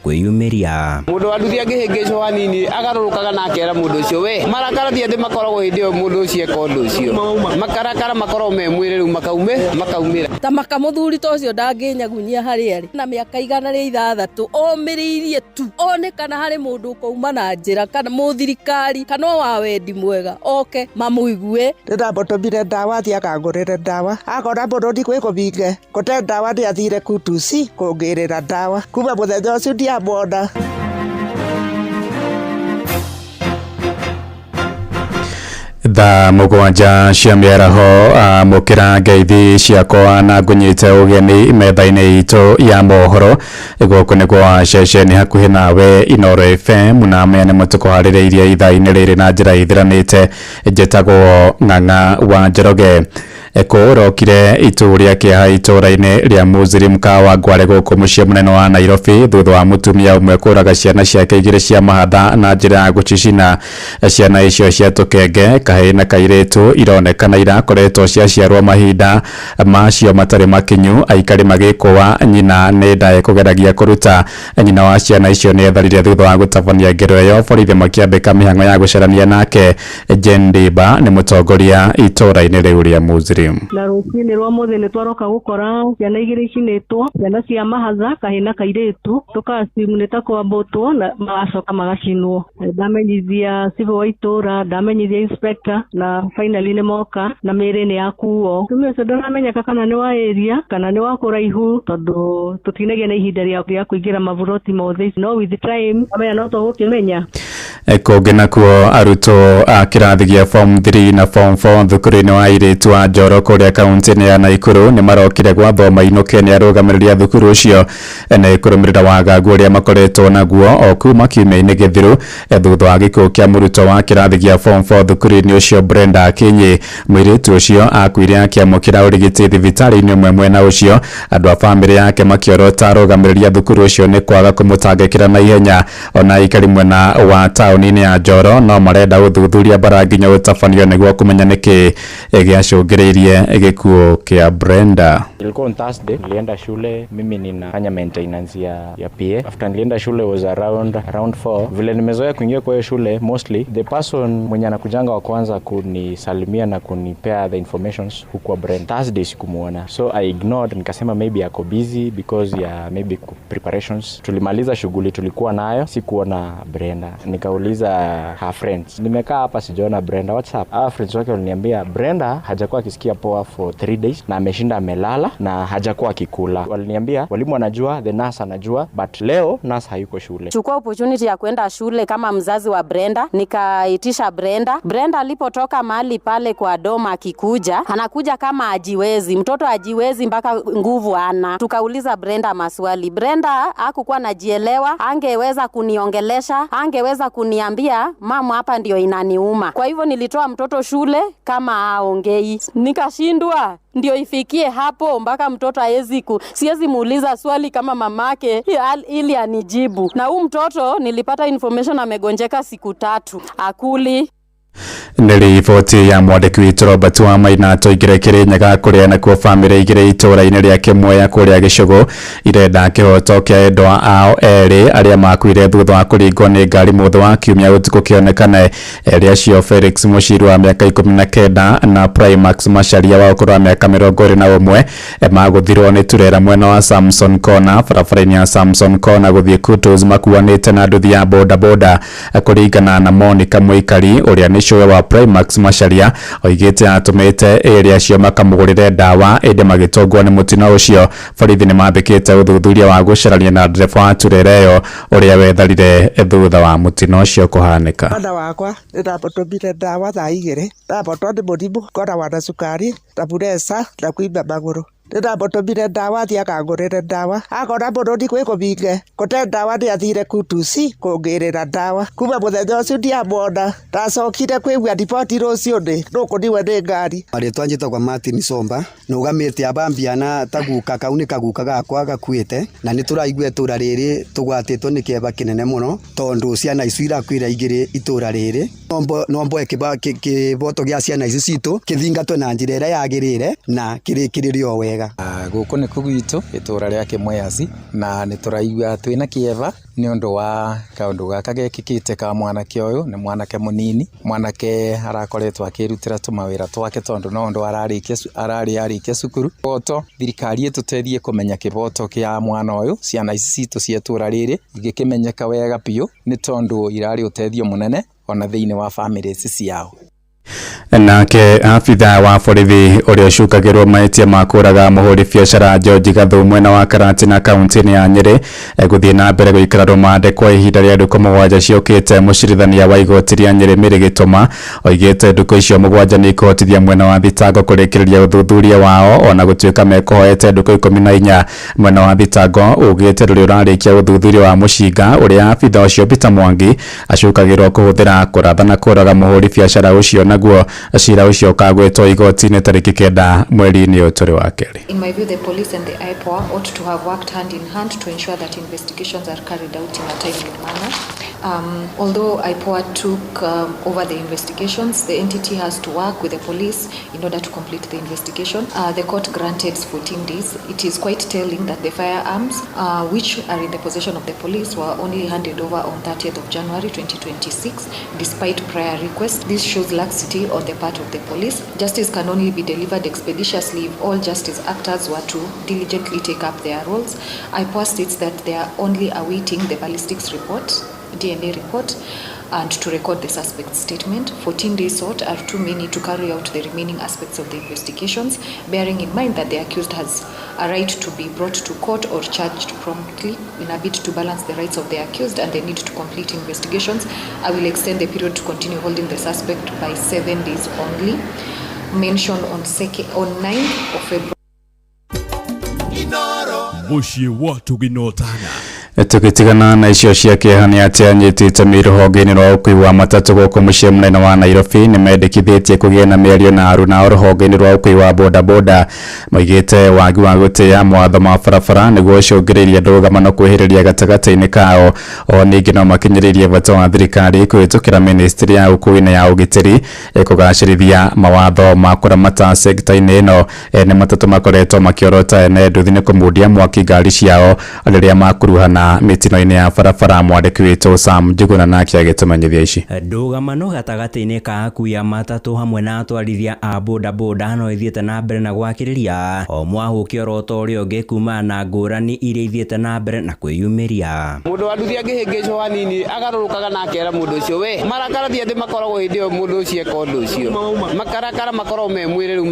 kwiyumiria mundu waruthia ngihingicwo hanini agarurukaga na akera mundu ucio we marakarathia ndi makoragwo hindi yo mundu ucio eka undu ucio makarakara makoragwo me mwire riu makaumira ta makamuthuri to ucio ndanginyagunyia hari ari na miaka igana ria 6 omiriirie tu onekana hari mundu kuuma na njira kana muthirikari kana wa wendi mwega oke mamuigue ndambotomire ndawa athi akangurire ndawa akona mundu ndi gwikubinge kote ndawa ndi athire kutusi kungirira ndawa kuma muthenya ucio ndiamwona. Tha mugwanja cia miaraho mukira ngeithi ciakwa na ngunyite ugeni metha-ini itu ya mohoro guku ni kwa ceceni hakuhi nawe Inooro FM na mene mutuko haririirie ithaa-ini riri na njira ithiranite njitagwo Ng'ang'a wa Njoroge kurokire itu ria kiha itura-ini ria Muslim Kawa Ngware guku mucii munene wa Nairobi thutha wa mutumia umwe kuraga ciana ciake igiri cia mahatha na njira ya gucicina. Ciana icio cia tukenge kahii na kairitu ironekana irakoretwo ciaciarwo mahinda macio matari makinyu aikari magikuwa nyina ni ndae kugeragia kuruta nyina wa ciana icio ni etharire thutha wa gutabania ngero iyo borithi makiambika mihango ya gucarania nake. Jane Diba ni mutongoria itura-ini riu ria Muslim. Na rukinĩ rwa muthi nĩ twaroka gukora ciana igĩrĩ cinĩtwo ciana cia mahatha kahĩ na kairĩtu tukasimu nĩ ta kwambũtwo na magacoka magacinwo. Ndamenyithia civil wa itũra ndamenyithia inspector na finally nĩ moka na mĩĩrĩ nĩ yakuo. Tumia ũcio ndũramenyeka kana nĩ wa area kana nĩ wa kũraihu tondũ tũtinagia na ihinda rĩa kũingĩra maburoti mothe no with time amenya no tũgũkĩmenya. Kungi nakuo arutwo a kirathi gia form 3 na form 4 thukuru-ini wa airĩtu wa Njoro kuria kaunti-ini ya Naikuru ni marokire gwathoma inuke ni arũgamĩrĩri a thukuru ucio na ikurumirira wagagu uria makoretwo naguo o kuma kiumia-ini githiru thutha wa gikuũ kia mũrutwo wa kirathi gia form 4 thukuru-ini ucio Brenda Akinyi. Mũirĩtu ucio akuire akiamũkĩra ũrigiti thibitari-ini ũmwe mwena ucio. Andũ a bamĩrĩ yake makiorota arũgamĩrĩri a thukuru ucio ni kwaga kũmũtangĩkĩra na ihenya. Ona aikari mwena wa taũni-ini ya Njoro no marenda ũthuthuria bara nginya ũtabanio nĩguo kũmenya nĩkĩ gĩacũngĩrĩirie gĩkuũ kia Brenda. Ilikuwa on Thursday, nilienda shule, mimi ninafanya maintenance ya PA. After nilienda shule was around 4. Vile nimezoea kuingia kwa hiyo shule, mostly the person mwenye anakujanga wa kwanza kunisalimia na kunipea the informations hukuwa Brenda. Thursday sikumuona, so I ignored, nikasema maybe ako busy because ya maybe preparations. Tulimaliza shughuli tulikuwa nayo, sikuona Brenda. Nikauliza her friends, nimekaa hapa sijaona Brenda, what's up? Friends wake waliniambia Brenda hajakuwa akisikia poa for 3 days na ameshinda amelala na hajakuwa akikula. Waliniambia walimu anajua, the nurse anajua, but leo nurse hayuko shule. Chukua opportunity ya kwenda shule kama mzazi wa Brenda, nikaitisha Brenda. Brenda alipotoka mahali pale kwa doma akikuja, anakuja kama ajiwezi, mtoto ajiwezi mpaka nguvu ana. Tukauliza Brenda maswali. Brenda hakukuwa anajielewa, angeweza kuniongelesha, angeweza kuniambia mama hapa ndio inaniuma. Kwa hivyo nilitoa mtoto shule kama haongei. Nikashindwa ndio ifikie hapo mpaka mtoto siwezi muuliza swali kama mamake ili anijibu. Na huyu mtoto nilipata information amegonjeka siku 3 akuli. Nĩ riboti ya mwandĩki witũ Robert Wamaina tũingĩre Kĩrĩnyaga kũrĩa nakuo bamĩrĩ igĩrĩ itũũra-inĩ rĩa Kĩmweya kũrĩa Gĩcũgũ irenda kĩhoto kĩa endwa ao erĩ arĩa makuire thutha wa kũringwo nĩ ngari mũthĩ wa kiumia ũtukũ kĩonekane. Erĩ acio Felix Mũciru wa mĩaka 19 na Primax Macharia wa ũkũrũ wa mĩaka 21 magũthirwo nĩ turera mwena wa Samson Corner barabara-inĩ ya Samson Corner gũthiĩ Kutus makuanĩte na nduthi ya bodaboda. Kũringana na Monica Mũikari ũrĩa nĩ cũwe wa Primax Macharia oigĩte atũmĩte erĩ acio makamũgũrĩre ndawa ĩndĩ magĩtongwo nĩ mũtino ũcio. Borithi nĩ mambĩkĩte ũthuthuria wa gũcarania na ndereba wa turera ĩyo ũrĩa wetharire thutha wa mũtino ũcio kũhanĩka. Mwana wakwa ndamũtũmire ndawa thaa 2 ndamũtwo nĩ mũrimũ ngoragwo na cukari na puresa na kuimba magũrũ. Ndamũtũmire ndawa athi akangũrĩre ndawa akona mũndũ ndi gwĩkũminge kote ndawa nĩ athire kutusi kũngĩrĩra ndawa. Kuma mũthenya ũcio ndiamwona, ndacokire kwĩgua riboti rũciũ nũkũniwe nĩ ngari. Marĩtwa njĩtagwo Martin Somba nũgamĩte Abambiana taguka kau nĩ kaguka gakwa gakuĩte na nĩ tũraigua itũra rĩrĩ tũgwatĩtwo nĩ kĩeba kĩnene mũno tondũ ciana icio irakuĩra igĩrĩ itũra rĩrĩ. No mboe kĩboto gĩa ciana icio citũ kĩthingatwe na njĩra ĩrĩa yagĩrĩire na kĩrĩkĩrĩrio wega. wega. Guku ni kugwito itura ria Kimweasi na ni turaigua twina kieva ni undu wa kaundu gaka gekikite ka mwanake uyu ni mwanake munini mwanake arakoretwo akirutira tumawira twake tondu no undu ararikia cukuru boto thirikari itutethie kumenya kiboto kia mwana uyu ciana ici citu cia itura riri igikimenyeka wega piu ni tondu irari utethio munene ona thiini wa family ciao. Nake afitha wa borithi uria ucukagirwo mahĩtia ma kũraga mũhũri biacara George Gathu mwena wa Karatina kaunti-inĩ ya Nyeri gũthiĩ na mbere gũikara rũmande kwa ihinda rĩa ndukũ 7 ciũkĩte. Mũcirithania wa igoti rĩa Nyeri Mary Gĩtũma oigĩte ndukũ icio 7 nĩ ikũhotithia mwena wa thitango kũrĩkĩrĩria ũthuthuria wao ona gũtuĩka mekũhoete ndukũ 14. Mwena wa thitango ugĩte rũrĩa ũrarĩkia ũthuthuria wa mũcinga ũrĩa afitha ũcio Peter Mwangi acukagĩrwo kũhũthĩra kũratha na kũraga mũhũri biacara ũcio naguo cira ucio kagwetwo igoti-inĩ tariki 9 mweri-inĩ ũtũrĩ wa kerĩ. In my view, the police and the IPOA ought to have worked hand in hand to ensure that investigations are carried out in a timely manner. Although IPOA took over the investigations, the entity has to work with the police in order to complete the investigation. The court granted 14 days. It is quite telling that the firearms, which are in the possession of the police, were only handed over on 30th of January 2026, despite prior requests. This shows laxity on the part of the police. Justice can only be delivered expeditiously if all justice actors were to diligently take up their roles. IPOA states that they are only awaiting the ballistics report, DNA report, and to record the suspect's statement. 14 days sought are too many to carry out the remaining aspects of the investigations, bearing in mind that the accused has a right to be brought to court or charged promptly in a bid to balance the rights of the accused and the need to complete investigations. I will extend the period to continue holding the suspect by 7 days only. Mentioned on 9th of February. Mushi watu ginotana. Tukitigana na icio cia kĩeha atĩ anyitĩte rũhonge-inĩ rwa ũkui wa matatũ gũkũ mũciĩ mũnene wa Nairobi nĩ mendekithĩtie kũgĩa na mĩario na aruna rũhonge-inĩ rwa ũkui wa bodaboda. Moigĩte wagi wa gũtĩĩa mawatho ma barabara nĩguo ũcũngĩrĩrie ndũgamano kwĩhĩrĩria gatagatĩ-inĩ kao. O ningĩ no makinyĩrĩirie bata wa thirikari kũhĩtũkĩra ministry ya ũkui na ya ũgitĩri kũgacĩrithia mawatho ma kũramata sekta-inĩ ĩno. Nĩ matatũ makoretwo makĩorota ene nduthi nĩ kũmundia mwaki ngari ciao rĩrĩa makuruhana mitino-inĩ ya barabara. Mwandĩki witũ Sam Njuguna nake agĩtũmenyithia ici. Ndũgamano gatagatĩ-inĩ ka akui a matatũ hamwe na atwarithia a bodaboda no ithiĩte na mbere na gwakĩrĩria o mwahũkia oroto ũrĩa ũngĩ kuma na ngũrani iria ithiĩte na mbere na kwĩyumĩria. Mũndũ wa nduthi angĩhĩngĩcwo hanini agarũrũkaga na akera mũndũ ũcio we marakarathia thĩ makoragwo hĩndĩ ĩyo mũndũ ũcio eka ũndũ ũcio makarakara makoragwo me mwĩrĩ rĩu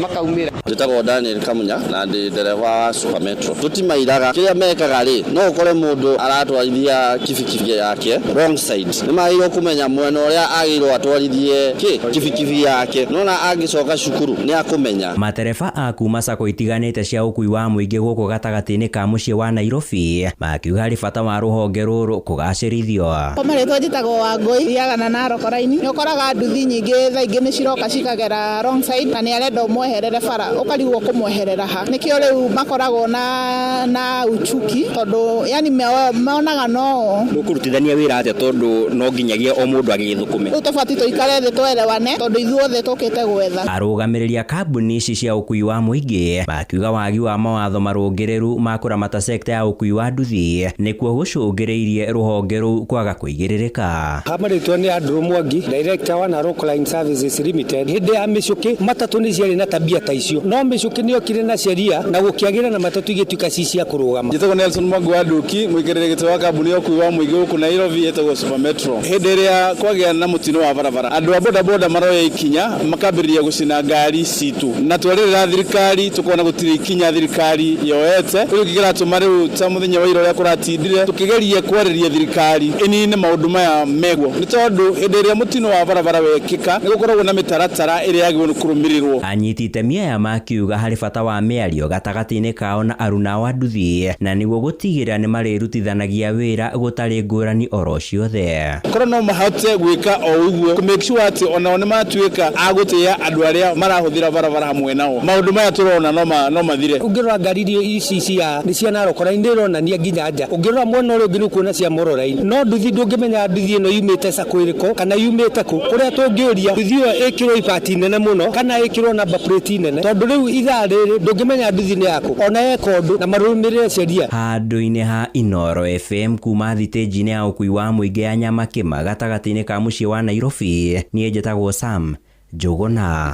makaumĩra. Njĩtagwo Daniel Kamunya na ndĩ ndereba wa Super Metro. Tũtimairaga kĩrĩa mekaga rĩ no ũkore mũndũ aratwarithia kibikibi yake wrong side. Nĩ magĩrĩirwo kũmenya mwena ũrĩa agĩrĩirwo atwarithie kibikibi yake nona angĩcoka cukuru nĩ akũmenya. Matereba a kuma sako itiganĩte cia ũkui wa mũingĩ gũkũ gatagatĩ-inĩ ka mũciĩ wa Nairobi makiuga harĩ bata wa rũhonge rũrũ kũgacĩrithio. Marĩtwa njĩtagwo Wangũi thiaga na Narok raini nĩ ũkoraga nduthi nyingĩ thaa ingĩ nĩ ciroka cikagera wrong side na nĩ arenda ũmweherere bara ũkarigwo kũmweherera ha. Nĩkĩo rĩu makoragwo na uchuki tondũ yani meonaga no mũkũrutithania wĩra atĩa tondũ no nginyagia o mũndũ agĩthũkũme. Rĩu tũbatiĩ tũikare thĩ twerewane tondũ ithuothe tũkĩte gwetha. Arũgamĩrĩria kambuni ici cia ũkui wa mũingĩ makiuga wagi wa mawatho marũngĩrĩru ma kũramata sekta ya ũkui wa nduthi nĩkuo gũcũngĩrĩirie rũhonge rũu kwaga kũigĩrĩrĩka. Hamarĩtwo nĩ Andrew Mwangi, director wa Narok Line Services Limited. Hĩndĩ ya mĩcũkĩ matatũ nĩ ciarĩ na tabia ta icio no mĩcũkĩ nĩ okire na sheria na gũkĩagĩra na matatũ igĩtuĩka cia kũrũgama. Njĩtagwo Nelson Mwangi wa Nduki mwĩkĩrĩre gĩtĩ wa kambuni ya ũkui wa mũingĩ gũkũ Nairobi yetagwo Super Metro. Hĩndĩ ĩrĩa kwagĩa na mũtino wa barabara andũ a bodaboda maroya ikinya makambĩrĩria gũcina ngari citu na twarĩrĩra thirikari tũkona gũtirĩ ikinya thirikari yoete. Rĩu kĩratũma rĩu ta mũthenya wa ira ũrĩa kũratindire tũkĩgeria kwarĩria thirikari ĩnine maũndũ maya megwo nĩ tondũ hĩndĩ ĩrĩa mũtino wa barabara wekĩka nĩ gũkoragwo na mĩtaratara ĩrĩa yagĩrĩirwo kũrũmĩrĩrwo. Anyiti itemi aya makiuga harĩ bata wa mĩario gatagatĩ-inĩ kao na aruna wa nduthi na nĩguo gũtigĩrĩra nĩ marĩrutithanagia wĩra gũtarĩ ngũrani oro ciothe. Korwo no mahote gwĩka o ũguo kũ make sure atĩ onao nĩ matuĩka agũtĩa andũ arĩa marahũthĩra barabara hamwe nao maũndũ maya tũrona no mathire. Ũngĩrora ngari ici nĩ cia Narok Line ndĩronania nginya nja. Ũngĩrora mwena ũrĩa ũngĩ nĩ kuona cia Molo Line no nduthi ndũngĩmenya nduthi ĩno yumĩte sako ĩrĩkũ kana yumĩte kũ. Kũrĩa tũngĩũria nduthi ĩyo ĩkĩrwo ibati nene mũno kana ĩkĩrwo number plate nene tondũ tondu riu ithaa riri ndungimenya nduthi ni yako ona ekondu na marumirire sheria. Handu-inĩ ha Inoro FM kuma thitĩnji-inĩ ya ũkui wa mũingĩ ya Nyamakĩma gatagatĩ-inĩ ka mũciĩ wa Nairobi, niĩ njĩtagwo Sam Njũgũna.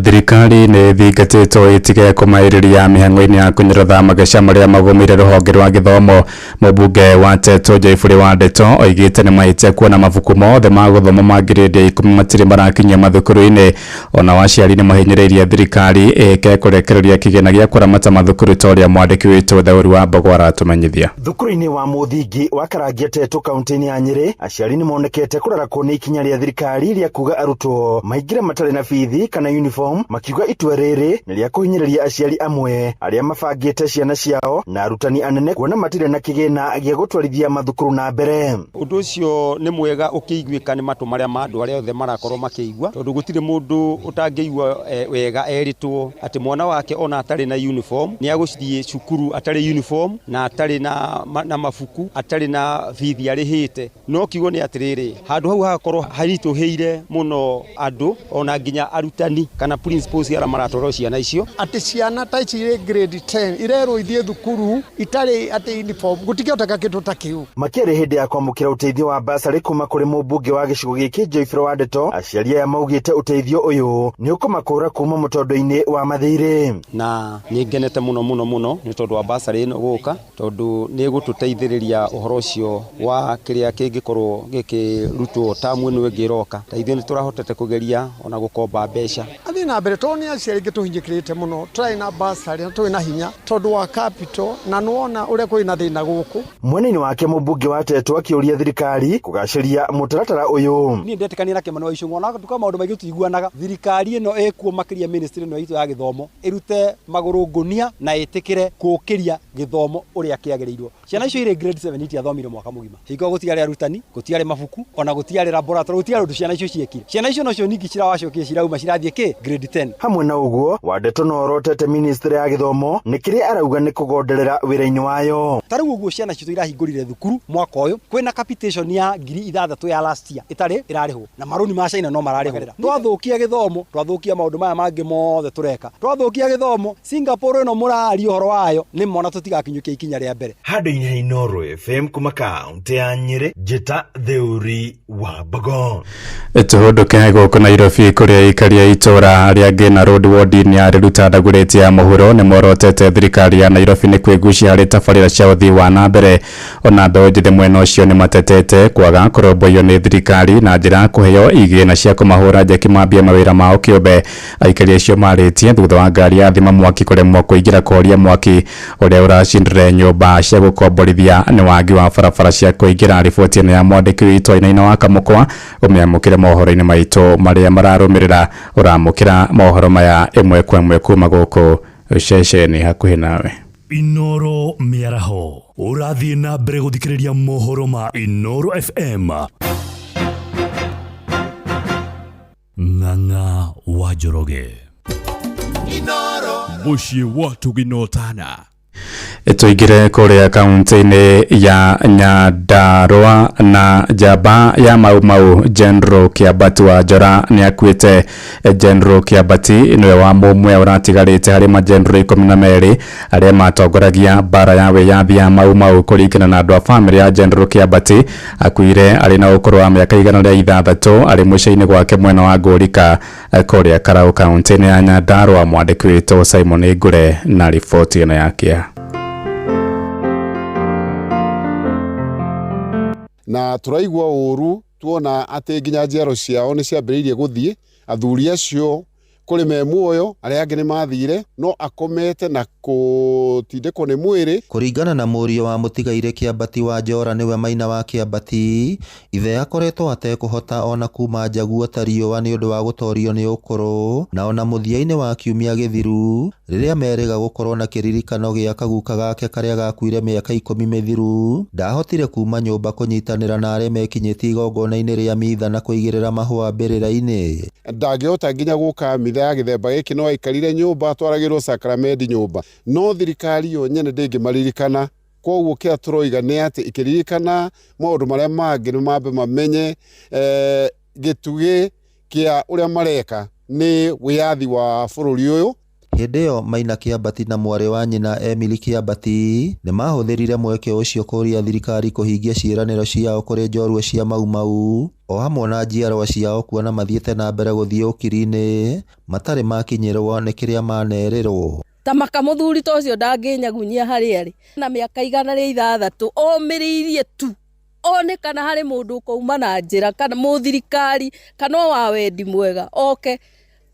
Thirikari nĩ thingatĩtwo ĩtige kũmaĩrĩria mĩhang'o-inĩ ya kũnyũrũtha mageca marĩa magũmĩire rũhonge rwa gĩthomo. Mũmbunge wa Teto Joyfrey Wandeto oigĩte nĩ mahĩtia kuona mabuku mothe ma gũthoma ma ngirĩndi ya 10 matirĩ marakinyia mathukuru-inĩ. Ona aciari nĩ mahinyĩrĩirie thirikari ĩke kũrekereria kĩgĩna gĩa kũramata mathukuru ta ũrĩa mwandĩki witũ Thaũri wa Mbogo aratũmenyithia. Thukuru-inĩ wa mũthingi wa Karangia Teto kaunti-inĩ ya Nyĩrĩ, aciari nĩ monekete kũrarakwo nĩ ikinya rĩa thirikari rĩa kuga arutwo maingĩre matarĩ na bithi kana uniform, makiuga itua rĩrĩ nĩ rĩa kũhinyĩrĩria aciari amwe arĩa mabangĩte ciana ciao na arutani anene kuona matirĩ na kĩgĩna gĩa gũtwarithia mathukuru na mbere. Ũndũ ũcio nĩ mwega ũkĩiguĩka nĩ matũ marĩa ma andũ arĩa othe marakorwo makĩigua, tondũ gũtirĩ mũndũ ũtangĩigua wega eritwo atĩ mwana wake ona atarĩ na uniform nĩ agũthiĩ cukuru atarĩ uniform na atarĩ na mabuku atarĩ na bithi arĩhĩte. No kiugo nĩ atĩrĩrĩ, handũ hau hagakorwo haritũhĩire mũno andũ ona nginya arutani kana principals arĩa maratwarwo ciana icio, atĩ ciana ta ici irĩ grade 10 irerwo ithiĩ thukuru itarĩ atĩ uniform, gũtikĩhoteka kĩndũ ta kĩu. Makĩrĩ hĩndĩ ya kwamũkĩra ũteithio wa basarĩ kuma kũrĩ mũmbunge wa gĩcigo gĩkĩ Joyfrey Wandeto, aciari aya maugĩte ũteithio ũyũ nĩ ũkũmakũra kuma mũtondo-inĩ wa mathirĩ. Na nĩ ngenete mũno nĩ tondũ wa basarĩ ĩno gũka, tondũ nĩ gũtũteithĩrĩria ũhoro ũcio wa kĩrĩa kĩngĩkorwo gĩkĩrutwo tamu ĩno ĩngĩ ĩroka. Ta ithuĩ nĩ tũrahotete kũgeria ona gũkomba mbeca. Athi na mbere to nĩ aciari gĩtũhinyĩkĩrĩte mũno, tũrĩ na basarĩ na tũrĩ na hinya tondũ wa capital na nuona ũrĩa kũrĩ na thĩna gũkũ. Mwena-inĩ wake mũmbunge wa Teto akĩũria thirikari kũgacĩria mũtaratara ũyũ. Niĩ ndetĩkania na Kimani wa Icũng'wa na tuka maũndũ maingĩ tũiguanaga. Thirikari ĩno ĩkuo makĩria ministry ĩno itũ ya gĩthomo ĩrute magũrũ ngonia na ĩtĩkĩre gũkĩria gĩthomo ũrĩa kĩagĩrĩirwo. Ciana icio irĩ grade 7 itiathomire mwaka mũgima. Hingo gũtiarĩ arutani, gũtiarĩ mabuku, ona gũtiarĩ laboratory, gũtiarĩ ũndũ ciana icio ciekire. Ciana icio nocio ningĩ ciracokio cirauma cirathiĩ kĩ grade 10. Hamwe na ũguo, Wandeto no orotete ministry ya gĩthomo nĩ kĩrĩa arauga nĩ kũgonderera wĩra-inĩ wayo. Tarĩu ũguo ciana citũ irahingũrire thukuru mwaka ũyũ, kwĩna capitation ya 6,000 ya last year itarĩ ĩrarĩhwo na marũni ma China no mararĩhwo. Twathũkia gĩthomo, twathũkia maũndũ maya mangĩ mothe tũreka. Twathũkia gĩthomo, Singapore ĩno mũraria ũhoro wayo nĩ mona tũtigakinyũkia ikinya rĩa mbere. Handũ-inĩ ha Inoro FM kuma kaunti ya Nyĩrĩ, njĩta Thaũri wa Mbogo. Tũhũndũke gũkũ Nairobi kũrĩa aikari a itũra rĩa Ngĩna Road ward-inĩ ya Rĩruta Ndagũrĩti ya mũhuro nĩ morotete thirikari ya Nairobi nĩ kwĩgucia harĩ tabarĩra cia ũthii wa na mbere. Ona mbeũ njĩthĩ mwena ũcio nĩ matetete kwaga kũrũmbũiyo nĩ thirikari na njĩra ya kũheo igĩna cia kũmahũra njeki mambie mawĩra mao kĩũmbe. Aikari acio marĩtie thutha wa ngari ya thima mwaki kũremwo kũingĩra koria mwaki ũrĩa ũracindire nyũmba cia gũkomborithia nĩ wagi wa barabara cia kũingĩra. Riboti ĩno ya mwandĩki witũ Ainaina wa Kamũkwa ũmĩamũkĩre mohoro-inĩ maitũ marĩa mararũmĩrĩra. Ũramũkĩra mohoro maya ĩmwe kwa ĩmwe kuma gũkũ ceceni hakuhĩ nawe. Inoro mĩaraho ũrathiĩ na mbere gũthikĩrĩria mohoro ma Inoro FM. Ng'ang'a wa Njoroge. Inoro mũciĩ wa Tũginotana. Tũingĩre kũrĩa kaunti-inĩ ya Nyandarua na njamba ya Mau Mau General Kĩambati wa Njora nĩ akuĩte. General Kĩambati nĩwe wa mũmwe ũratigarĩte harĩ mageneral 12 arĩa matongoragia mbara ya wĩyathi ya Mau Mau. Kũringana na andũ a bamĩrĩ ya General Kĩambati, akuire arĩ na ũkũrũ wa mĩaka 106 arĩ mũico-inĩ gwake mwena wa Ngũrika kũrĩa Karau kaunti-inĩ ya Nyandarua. Mwandĩki witũ Simon Ngure na riboti ĩno yake. Na turaigua ũru tuona atĩ nginya njiaro ciao nĩ ciambĩrĩirie gũthiĩ. Athuri acio kũrĩ me muoyo, arĩa angĩ nĩ mathire, no akomete na gũtindĩkwo nĩ mwĩrĩ. Kũringana na mũriũ wa mũtigaire Kĩambati wa Njora nĩwe Maina wa Kĩambati, ithe akoretwo atekũhota ona kuma njaguo ta riũa nĩ ũndũ wa gũtorio nĩ ũkũrũ, na ona mũthia-inĩ wa kiumia gĩthiru rĩrĩa merĩga gũkorwo na kĩririkano gĩa kaguka gake karĩa gakuire mĩaka 10 mĩthiru, ndahotire kuma nyũmba kũnyitanĩra na arĩa mekinyĩtie igongona-inĩ rĩa mitha na kũigĩrĩra mahũa mbĩrĩra-inĩ. Ndangĩhota nginya gũka mitha ya gĩthemba gĩkĩ, no aikarire nyũmba atwaragĩrwo sakramendi nyũmba, no thirikari yo nyene ndĩngĩmaririkana. Koguo kĩrĩa tũroiga nĩ atĩ ĩkĩririkana maũndũ marĩa mangĩ nĩ mambe mamenye gĩtugĩ kĩa ũrĩa mareka nĩ wĩyathi wa bũrũri ũyũ. Hĩndĩ ĩyo Maina Kĩambati na mwarĩ wa nyina Emily Kĩambati nĩ mahũthĩrire mweke ũcio kũria thirikari kũhingia ciĩranĩro ciao kũrĩ njorua cia Mau Mau o hamwe na njiarwa ciao kuona mathiĩte na mbere gũthiĩ ũkiri-inĩ matarĩ makinyĩrwo nĩ kĩrĩa manerĩrwo. Tamaka mũthuri ta ũcio ndangĩnyagunyia harĩa arĩ na mĩaka 106 omĩrĩirie tu one kana harĩ mũndũ ũkauma na njĩra kana mũthirikari kana wa wendi mwega oke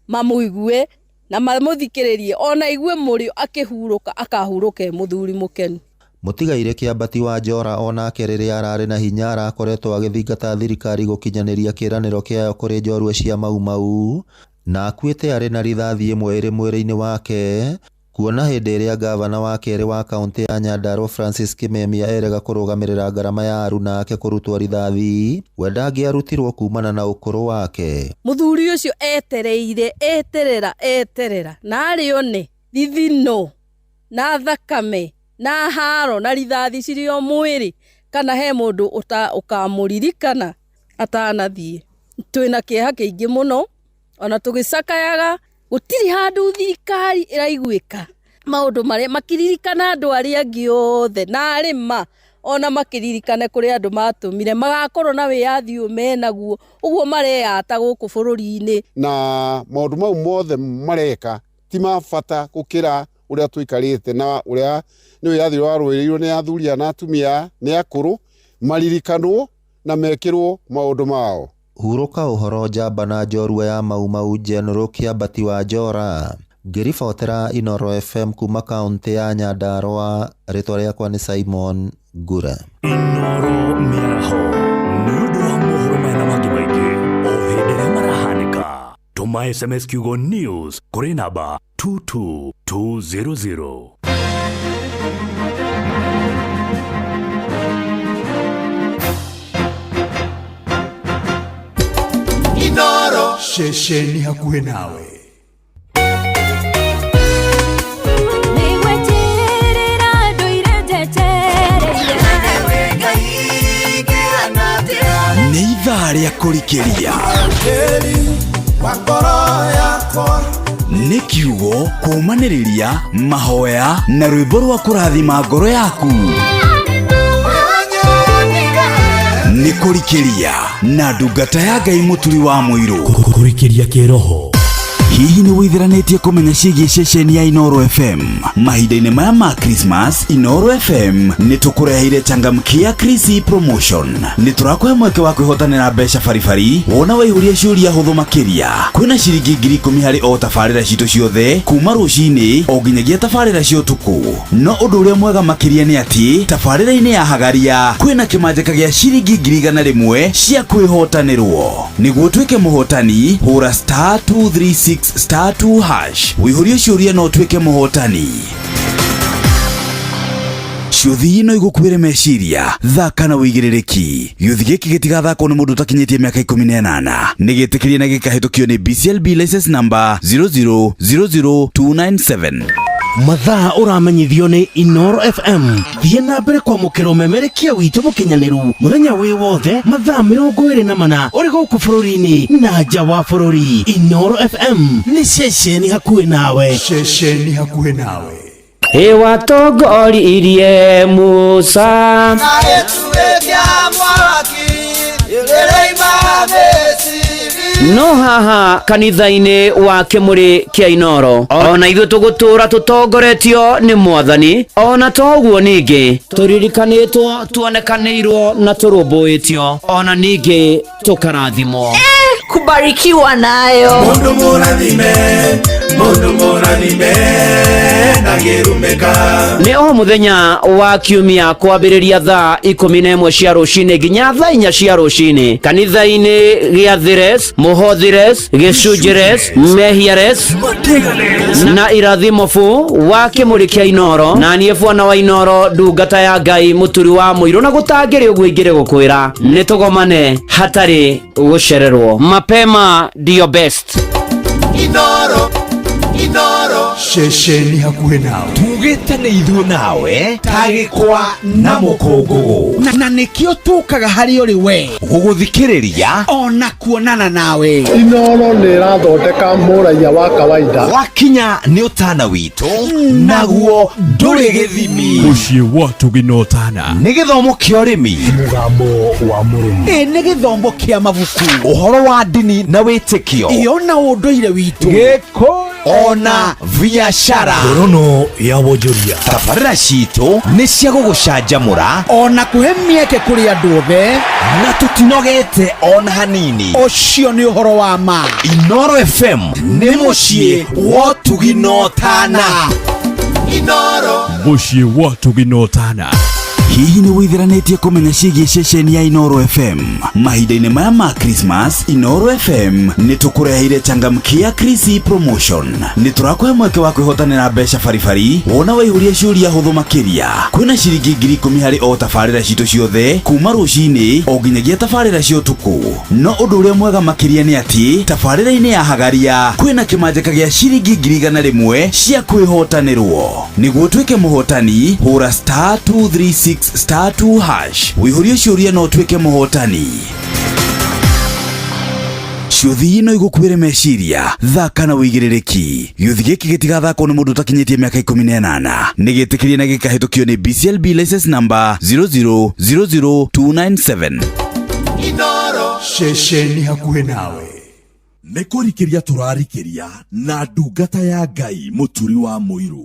mamũigue na mamũthikĩrĩrie ona igue mũrĩo akĩhurũka akahurũke mũthuri mũkenu. Mũtigaire Kĩambati wa Njora onake rĩrĩa ararĩ na hinya arakoretwo agĩthingata thirikari gũkinyanĩria kĩranĩro kĩayo kũrĩ njorua cia Mau Mau na akuĩte arĩ na rithathi ĩmwe ĩrĩ mwĩrĩ-inĩ wake kuona hĩndĩ ĩrĩa gavana wa kerĩ wa kaũntĩ ya Nyandarua Francis Kimemia erega kũrũgamĩrĩra ngarama ya aruna ake kũrutwo rithathi we ndangĩarutirwo kumana na ũkũrũ wake. Mũthuri ũcio eterera na arĩ one thithino na thakame na haro na rithathi cirĩ o mwĩrĩ kana he mũndũ ũkamũririkana atanathiĩ. Twĩna kĩeha kĩingĩ mũno ona tũgĩcakayaga gũtirĩ handũ thirikari ĩraiguĩka maũndũ marĩa makiririkana andũ arĩa angĩ othe na arĩma ona makiririkane kũrĩ andũ matũmire magakorwo na wĩyathi ũyũ menaguo ũguo mareyata gũkũ bũrũri-inĩ. Na maũndũ mau mothe mareka ti mabata gũkĩra ũrĩa tũikarĩte na ũrĩa nĩ wĩyathi warũĩrĩirwo nĩ athuri na atumia nĩ akũrũ maririkanwo na mekĩrwo maũndũ mao. Hurũka ũhoro njamba na njorua ya Mau Mau General Kĩambati wa Njora. Ngĩribotera Inooro FM kuma kaũntĩ ya Nyandarua, rĩtwa rĩakwa nĩ Simon Ngure. Inooro mĩaraho nĩ ũndũ wa mohoro mena mangĩ maingĩ o hĩndĩ ĩrĩa marahanĩka. Tũma SMS kiugo news kũrĩ namba 22200. Inooro shesheni hakuhe nawe. Nĩ ithaa rĩa kũrikĩria nĩ kiugo kũmanĩrĩria mahoya na rwĩmbo rwa kũrathima ngoro yaku. Nĩ kũrikĩria na ndungata ya Ngai mũturi wa mũirũ. Kũrikĩria kĩroho. Hihi nĩ wĩtheranĩtie kũmenya ciĩgiĩ ceceni ya Inooro FM? Mahinda-inĩ maya ma Christmas, Inooro FM nĩ tũkũreheire changamkia Chrissy promotion. Nĩ tũrakũhe mweke wa kwĩhotanĩra mbeca baribari wona waihũria ciũria hũthũ makĩria. Kwĩna ciringi 10,000 harĩ o tabarĩra citũ ciothe kuma rũcinĩ o nginyagia tabarĩra cia ũtukũ. No ũndũ ũrĩa mwega makĩria nĩ atĩ tabarĩra-inĩ ya Hagaria kwĩna kĩmanjĩka gĩa ciringi 100,000 cia kwĩhotanĩrwo. Nĩguo tuĩke mũhotani hũra *236*2# wĩihũrie ciũria no tuĩke mũhotani. Ciũthi ino igũkuĩre meciria thaka na wĩigĩrĩrĩki. Gĩũthi gĩkĩ gĩtigathakwo nĩ mũndũ ũtakinyĩtie mĩaka 18. Nĩ gĩtĩkĩrie na gĩkahĩtũkio nĩ BCLB license number 0000297. Mathaa ũramenyithio nĩ Inooro FM. Thiĩ na mbere kwamũkĩra ũmemerekia witũ mũkinyanĩru mũthenya wĩ wothe mathaa 24 ũrĩ gũkũ bũrũri-inĩ na nja wa bũrũri. Inooro FM nĩ ceceni hakuhĩ nawe. Ceceni hakuhĩ nawe. Watongoririe Musa no haha kanitha-inĩ wa kĩmũrĩ kĩa Inooro ona ithuĩ tũgũtũra tũtongoretio nĩ Mwathani ona toguo ningĩ tũririkanĩtwo tuonekanĩirwo na tũrũmbũĩtio ona ningĩ tũkarathimwo kubarikiwa nayo. Mundu mũrathime na gĩrumĩka. Nĩ o mũthenya wa kiumia kwambĩrĩria thaa 11 cia rũcinĩ nginya thaa 4 cia rũcinĩ kanitha-inĩ gĩa Thires, Mũhothires, Gĩcunjĩres, Mehiares na Irathimofu wa kĩmũrĩ kĩa Inooro. Na niĩ bwana wa Inooro ndungata ya Ngai mũturi wa mũirũ na gũtangĩrĩ ũguo ingĩrĩ gũkwĩra nĩ tũgomane hatarĩ gũcererwo. Mapema ndio best. Inooro Inoro shesheni hakuhe nawe tugite ni ithu nawe tagikwa na mukungugu na nikio tukaga hari uri we guguthikiriria ona kuonana nawe. Inoro ni rathondeka muraiya wa kawaida wakinya ni utana witu naguo nduri githimi muciĩ wa Tuginotana ni githomo kia urimi mugambo wa murimi ni githomo kia mabuku uhoro wa dini na witikio iyo na unduire witu giko ona biashara ngorono ya wonjoria tabarĩra citũ nĩ cia gũgũcanjamũra ona kuhe mieke kuri andu othe na tũtinogete ona hanini. Ũcio nĩ ũhoro wa ma. Inoro FM nĩ mũciĩ wa Tuginotana. Inoro mũciĩ wa Tuginotana. Hihi nĩ wĩtheranĩtie kũmenya ciĩgiĩ ceceni ya Inoro FM? Mahinda-inĩ maya ma Christmas, Inoro FM nĩ tũkũreheire changamkia Chrissy promotion. Nĩ tũrakũhe mweke wa kwĩhotanĩra mbeca baribari wona waihũria ciũria hũthũ makĩria. Kwĩna ciringi 10,000 harĩ o tabarĩra citũ ciothe kuma rũcinĩ o nginyagia tabarĩra cia ũtukũ. No ũndũ ũrĩa mwega makĩria nĩ atĩ tabarĩra-inĩ ya Hagaria kwĩna kĩmanjĩka gĩa ciringi 100,000 cia kwĩhotanĩrwo. Nĩguo tuĩke mũhotani, hũra *236*2# wĩihũrie ciũria no tuĩke mũhotani. Ciũthi ino igũkuĩre meciria, thaka na wĩigĩrĩrĩki. Gĩũthi gĩkĩ gĩtigathakwo nĩ mũndũ ũtakinyĩtie mĩaka 18. Nĩ gĩtĩkĩrie na gĩkahĩtũkio nĩ BCLB license number 0000297. Inoro ceceni hakuhe nawe nĩ kũrikĩria tũrarikĩria na ndungata ya Ngai mũturi wa mũirũ.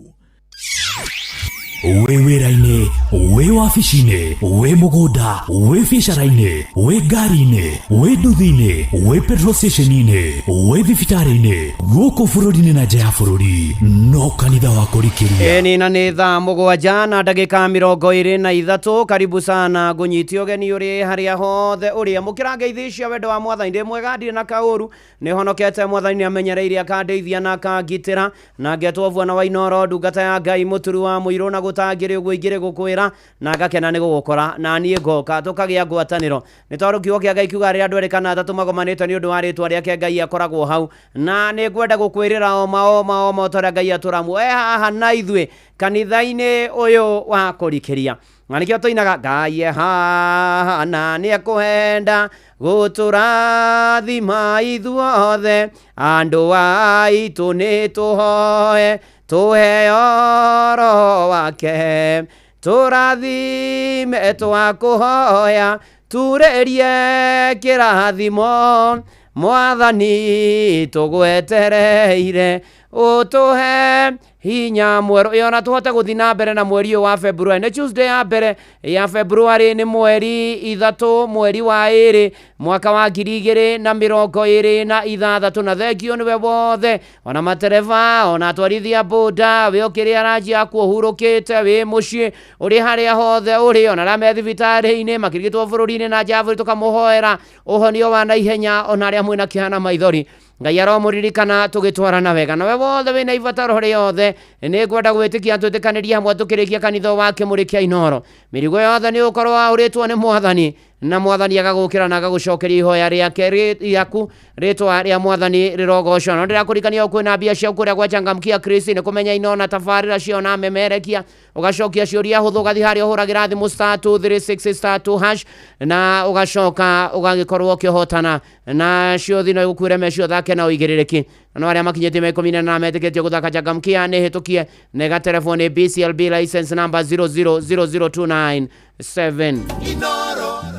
Wĩ wĩra-inĩ, wĩ wabici-inĩ, wĩ mũgũnda, wĩ biacara-inĩ, wĩ ngari-inĩ, wĩ nduthi-inĩ, wĩ petrol station-inĩ, wĩ thibitarĩ-inĩ, gũkũ bũrũri-inĩ na nja ya bũrũri, no kanitha wa kũrikĩria. Ĩni na nĩ thaa mũgwanja na ndagĩka 23. Karibu sana ngũnyitie ũgeni ũrĩ harĩa hothe ũrĩa mũkĩra ngeithi cia wendo wa Mwathani. Ndĩ mwega ndirĩ na kaũru, nĩ honokete Mwathani amenyereire akandeithia na akangitĩra, na ngetwo na wa Inoro ndungata ya Ngai mũturi wa mũirũ na gutangire uguo igire gukwira na ngakena ni gugukora na nie ngoka tukagia ngwataniro ni tondu kiugo kia Ngai kiuga ri andu erikana atatu magomanite ni undu wa ritwa riake Ngai akoragwo hau na ni ngwenda gukwirira o mao toria Ngai aturamu haha na ithwe kanitha-ini uyu wa kurikiria na nikio tuinaga Ngai haha na ni akuhenda guturathima ithuothe andu aitu ni tuhoe tuheo roho wake turathime twakuhoya turerie kirathimo Mwathani tugwetereire utuhe hinya mweru yona tuhote guthi na mbere na mweri wa February ni Tuesday ya mbere ya February ni mweri 3 mweri wa 2 mwaka wa 2026 na thegio niwe wothe ona matereva ona twarithia boda we ukiria ranji yaku hurukite we mucii uri haria hothe uri ona rame thibitarĩ-inĩ makirigitwo bũrũri-inĩ na nja tukamuhoera uhonio wa naihenya ona aria mwina kihana maithori Ngai aromuririkana tugitwarana wega na we wothe wina ibataro riothe ni ngwenda gwitikia twitikanĩria hamwe tukirikia kanitha wake mũrikia Inoro mirigo yothe ni ukorwo auritwo ni Mwathani na Mwathani agagukira na agagucokeria ihoya riake riaku ritwa ria Mwathani rirogocwo no ndirakurikania kwina mbia cia kuria gwa changamkia Chrissy ni kumenya Inona tabarĩra cio na memerekia ugacokia ciuria huthu gathi haria uhuragira thimu *236*2# na ugacoka ugagikorwo ukihotana na ciothi no igukwire mecio thake na uigĩrĩrĩki no aria makinyĩtie 10 na metikĩtio guthaka changamkia ni hitukie nega telefoni BCLB license number 0000297.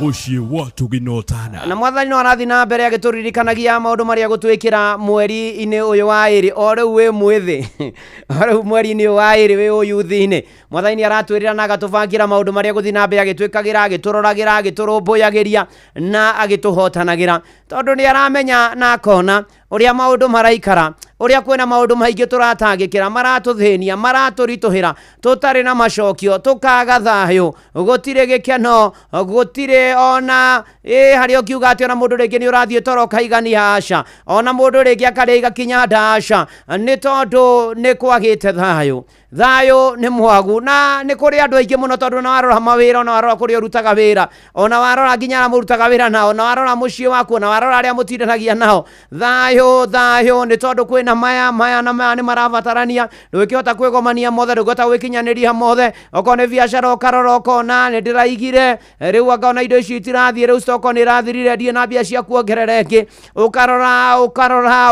Mũciĩ wa Tuginotana na Mwathani no arathi na mbere agĩtũririkanagia maũndũ marĩa gũtwĩkĩra mweri-inĩ ũyũ wa 2 o rĩu wĩ mwĩthĩ o rĩu mweri-inĩ ũyũ wa 2 wĩ ũyuthi-inĩ Mwathani aratwĩrĩra na agatũbangĩra maũndũ marĩa gũthi na mbere agĩtwĩkagĩra agĩtũroragĩra agĩtũrũmbũyagĩria na agĩtũhotanagĩra tondũ nĩ aramenya na akona ũrĩa maũndũ maraikara ũrĩa kwĩna maũndũ maingĩ tũratangĩkĩra maratũthĩnia maratũritũhĩra tũtarĩ na macokio tũkaga thayũ gũtirĩ gĩkeno gũtirĩ ona harĩa ũkiuga atĩ ona mũndũ rĩngĩ nĩ ũrathiĩ toro kaigania aca ona mũndũ rĩngĩ akarĩa igakinya ndaca nĩ tondũ nĩ kwagĩte thayũ thayo nĩ mwagu na nĩ kũrĩ andũ aingĩ mũno tondũ na warora mawĩra ona warora kũrĩa ũrutaga wĩra ona warora nginya mũrutaga wĩra nao na warora mũciĩ waku na warora arĩa mũtindanagia nao thayo nĩ tondũ kwĩna maya na maya nĩ marabatarania ndũngĩhota kwĩgomania mothe ndũngĩhota gwĩkinyanĩria mothe okorwo nĩ biacara ũkarora ũkona nĩ ndĩraigire rĩu ngona indo ici itirathiĩ rĩu stoko nĩ irathirire ndiĩ na mbia cia kuongerera ĩngĩ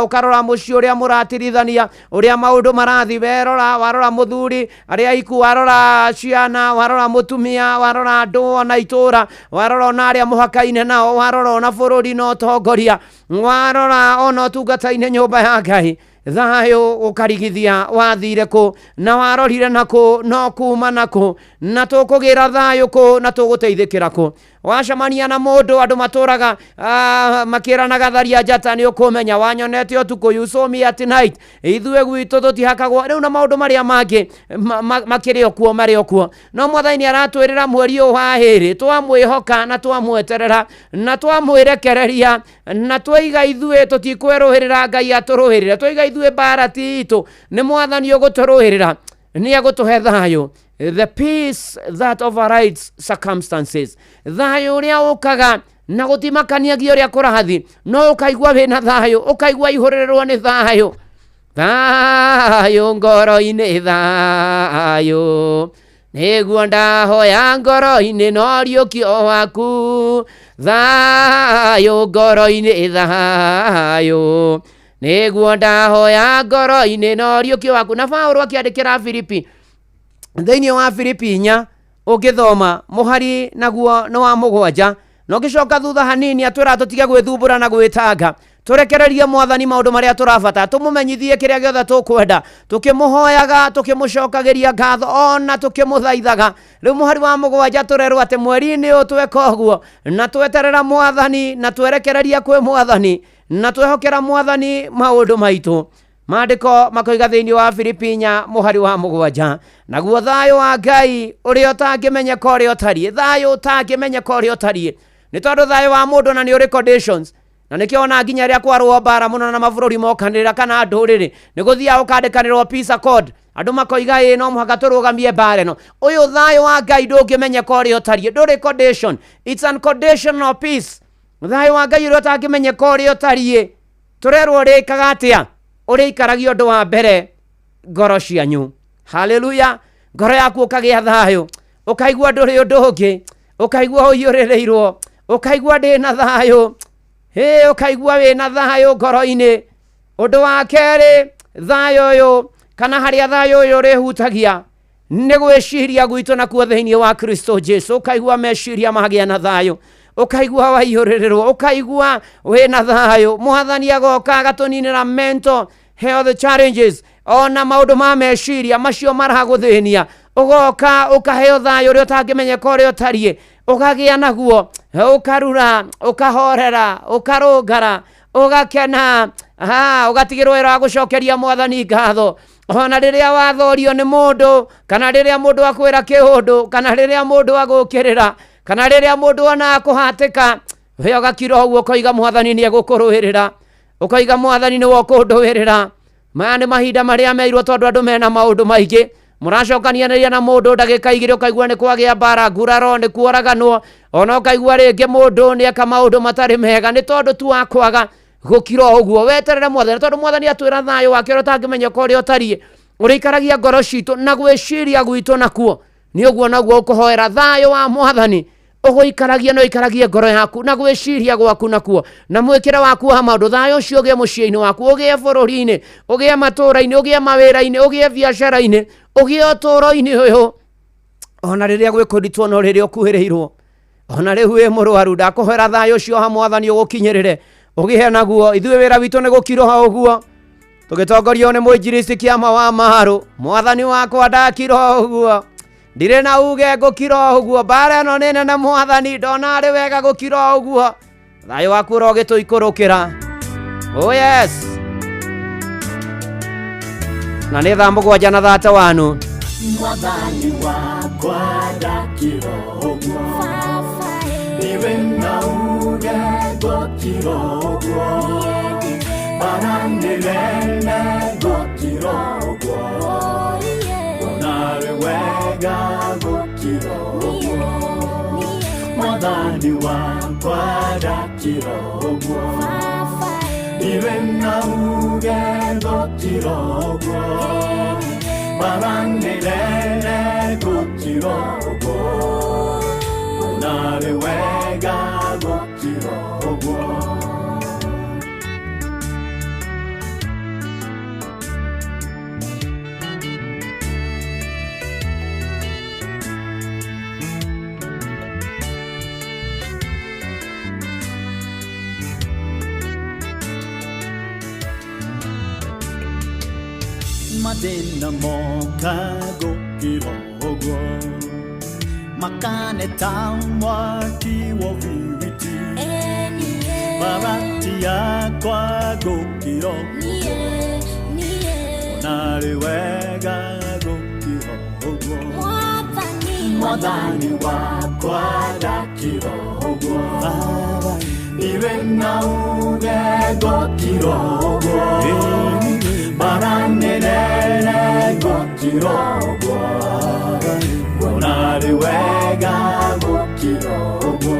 ũkarora mũciĩ ũrĩa mũratirithania ũrĩa maũndũ marathi warora mũthuri arĩa iku warora ciana warora mũtumia warora andũ ona itũra warora ona arĩa mũhaka-inĩ nao warora ona bũrũri na ũtongoria warora ona ũtungata-inĩ nyũmba ya Ngai thayo ũkarigithia wathire kũ na warorire nakũ no kuma nakũ na tũkũgĩra thayo kũ na tũgũteithĩkĩra kũ wacemania na mũndũ andũ matũraga makĩranaga tharia njata nĩ ũkũmenya wanyonete ũtukũ you saw me at night ithuĩ gwitũ tũtihakagwo rĩu na maũndũ marĩa mangĩ makĩrĩ o kuo no Mwathani aratwĩrĩra mweri ũyũ wa hĩrĩ twamwĩhoka na twamweterera na twamwĩrekereria na twaiga ithuĩ tũtikwĩrũhĩrĩra Ngai atũrũhĩrĩre twaiga ithuĩ mbarati itũ nĩ Mwathani ũgũtũrũhĩrĩra nĩ agũtũhe thayo the peace that overrides circumstances thayo ũrĩa ũkaga na gũtimakaniagia ũrĩa kũrathi no ũkaigua wĩna thayo ũkaigua ihũrĩrĩrwo nĩ thayo ngoro-inĩ thayo nĩguo ndahoya ngoro-inĩ no riũkio waku thayo ngoro-inĩ thayo nĩguo ndahoya ngoro-inĩ no riũkio waku na Paulo akĩandĩkĩra Filipi thĩinĩ wa Filipi 4 ũngĩthoma mũhari naguo nĩ wa 7 na ũgĩcoka thutha hanini atwĩra tũtige gwĩthumbũra na gwĩtanga tũrekererie Mwathani maũndũ marĩa tũrabata tũmũmenyithie kĩrĩa gĩothe tũkwenda tũkĩmũhoyaga tũkĩmũcokagĩria ngatho ona tũkĩmũthaithaga rĩu mũhari wa 7 tũrerwo atĩ mweri-inĩ ũyũ tweka ũguo na tweterera Mwathani na twerekereria kwĩ Mwathani na twehokera Mwathani maũndũ maitũ maandĩko makoiga thĩinĩ wa Filipi 4 mũhari wa 7 naguo thayo wa Ngai ũrĩa ũtangĩmenyeka ũrĩa ũtariĩ thayo ũtangĩmenyeka ũrĩa ũtariĩ nĩ tondũ thayo wa mũndũ na nĩ ũrĩ conditions na nĩkĩo ona nginya rĩa kwarwo mbara mũno na mabũrũri mokanĩrĩra kana ndũrĩrĩ nĩ gũthiaga ũkandĩkanĩrwo peace accord andũ makoiga no mũhaka tũrũgamie mbara ĩno ũyũ thayo wa Ngai ndũngĩmenyeka ũrĩa ũtariĩ ndũrĩ condition it's unconditional peace thayo wa Ngai ũrĩa ũtangĩmenyeka ũrĩa ũtariĩ tũrerwo ũrĩkaga atĩa ũrĩikaragio ũndũ wa mbere ngoro cianyu haleluya ngoro yaku ũkagĩa thayo ũkaigua ndũrĩ ũndũ ũngĩ ũkaigua ũiyũrĩrĩirwo ũkaigua ndĩna thayo ũkaigua wĩna thayo ngoro-inĩ ũndũ wa kerĩ thayo ũyũ kana harĩa thayo ũyũ ũrĩhutagia nĩ gwĩciria gwitũ nakuo thĩinĩ wa Kristo Jesu ũkaigua meciria magĩa na thayo ũkaigua waiyũrĩrĩrwo ũkaigua wĩna thayo Mwathani agoka agatũninĩra mental health challenges ona maũndũ ma meciria macio maragũthĩnia ũgoka ũkaheo thayo ũrĩa ũtangĩmenyeka ũrĩa ũtariĩ ũkagĩa naguo ũkarura ũkahorera ũkarũngara ũgakena ũgatigĩrwo wĩra wa gũcokeria Mwathani ngatho ona rĩrĩa wathorio nĩ mũndũ kana rĩrĩa mũndũ akwĩra kĩũndũ kana rĩrĩa mũndũ agũkĩrĩra kana rĩrĩa mũndũ ona kũhatĩka we ũgakira ũguo ũkoiga Mwathani nĩ egũkũrũĩrĩra ũkoiga Mwathani nĩwe ũkũndũĩrĩra maya nĩ mahinda marĩa meirwo tondũ andũ mena maũndũ maingĩ mũracokanianĩria na mũndũ ndagĩka igĩrĩ ũkaigua nĩ kwagĩa mbara nguraro nĩ kuoraganwo ona ũkaigua rĩngĩ mũndũ nĩ eka maũndũ matarĩ mega nĩ tondũ tu wa kwaga gũkira ũguo weterere Mwathani tondũ Mwathani atwĩra thayo wake ũrĩa ũtangĩmenyeka ũrĩa ũtariĩ ũrĩikaragia ngoro citũ na gwĩciria gwitũ nakuo nĩ ũguo naguo ũkũhoera thayo wa Mwathani ũgũikaragia no ikaragie ngoro yaku na gwĩciria gwaku nakuo na mwĩkĩre waku wa maũndũ thayo ũcio ũgĩe mũciĩ-inĩ waku ũgĩe bũrũri-inĩ ũgĩe matũũra-inĩ ũgĩe mawĩra-inĩ ũgĩe biacara-inĩ ũgĩe ũtũũro-inĩ ũyũ ona rĩrĩa gwĩkũritwo no rĩrĩa ũkuhĩrĩirwo ona rĩu wĩ mũrwaru ndakũhoera thayo ũcio ha Mwathani ũgũkinyĩrĩre ũgĩe naguo ithuĩ wĩra witũ nĩ gũkiroha ũguo tũgĩtongorio nĩ mũinjilisti Kĩama wa Maharũ Mwathani wakwa ndakira ũguo ndirĩ na uge ngũkira ũguo mbara ĩno nĩ nene Mwathani ndona arĩ wega gũkira ũguo thayo waku ũrogĩtũikũrũkĩra oh yes na nĩ thaa 7:31 Mwathani wakwa ndakira ũguo nĩwe na uge ngũkira ũguo bara nĩ nene ngũkira ũguo Mwathani wakwa ndakirogwo iwe na ugetho kirogwo baranirene gukirogwo nare wega gukirogwo Madina moka gukirogwo makane tamwa kiwo viviti barati yakwa gukirogwo nare wega gukirogwo Mwathani wakwa ndakirogwo iwe na ugetho kirogwo baranirene gukirogwo nari wega gukirogwo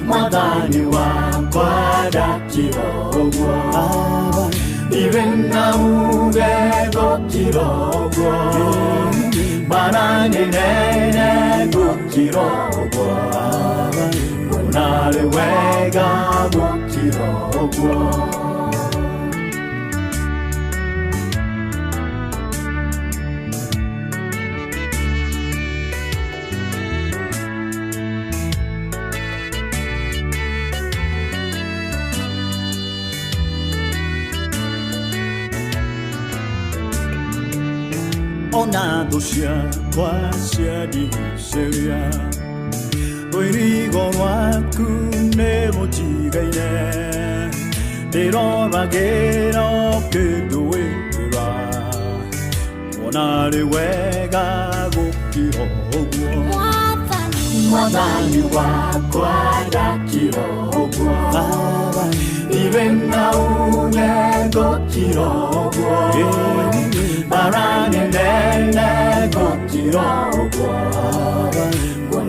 Mwathani wakwa ndakirogwo iwe na ugetho kirogwo baranirene gukirogwo nari wega gukirogwo Ona thũ ciakwa ciandigicĩria rũirigo rwaku nĩ rũnjigaine ndĩroragĩra ũkĩndũĩra ona rĩ wega gũkira ũguo Mwathani wakwa ndakira ũguo iwe na ugetho gũkira ũguo baranirene gũkira ũguo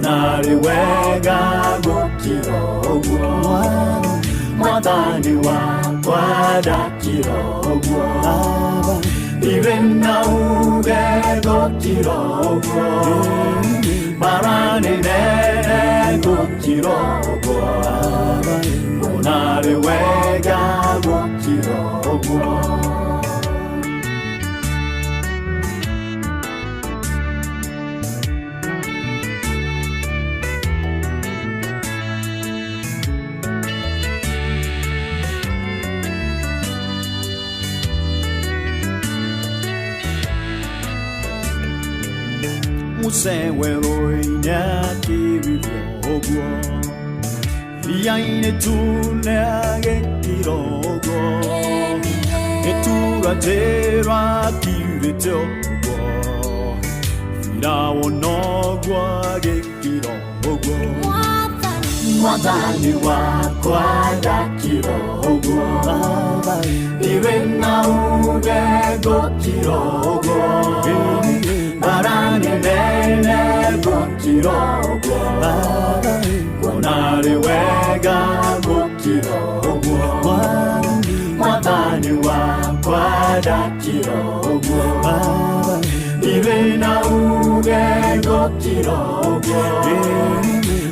nari wega gũkira ũguo Mwathani wakwa ndakira ũguo iwe na ugetho gũkira ũguo baranirene gũkira ũguo nari wega gũkira ũguo Museweroinya kibibyogo Yaine tunage kirogo Etura jera kiritogo Firawo nogwa gekirogo Mwathani wakwa ndakirogo iwe na ugetho kirogo baranirene gũkirogwo nari wega gũkirogwo Mwathani wakwa ndakirogwo iwe na ugetho kirogwo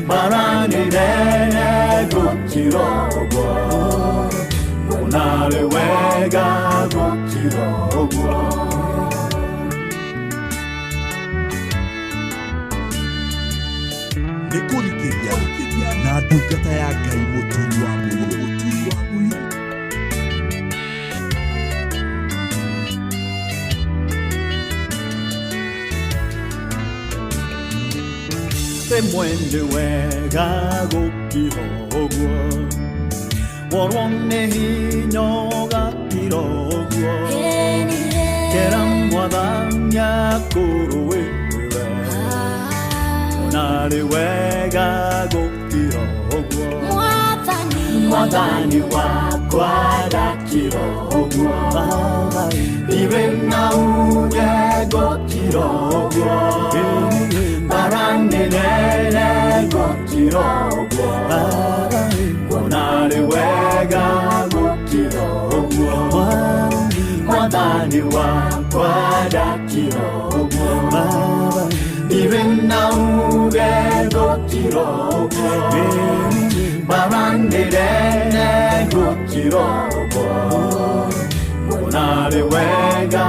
baranirene gũkirogwo nari wega gũkirogwo Nikurikiria na ndungata ya Ngai mũturi wa mũirũ Mwende wega gũkirogwo worwo nĩ hinya ũgakirogwo kera Mwathani akũrũĩrĩre narĩ wega gũkirogwo Mwathani wakwa ndakirogwo iwe na ugetho kirogwo bara maranire gukira uguo onarĩ wega gukira uguo mwathani wakwa ndakira uguo even nauge gukira uguo maranire gukira uguo onarĩ wega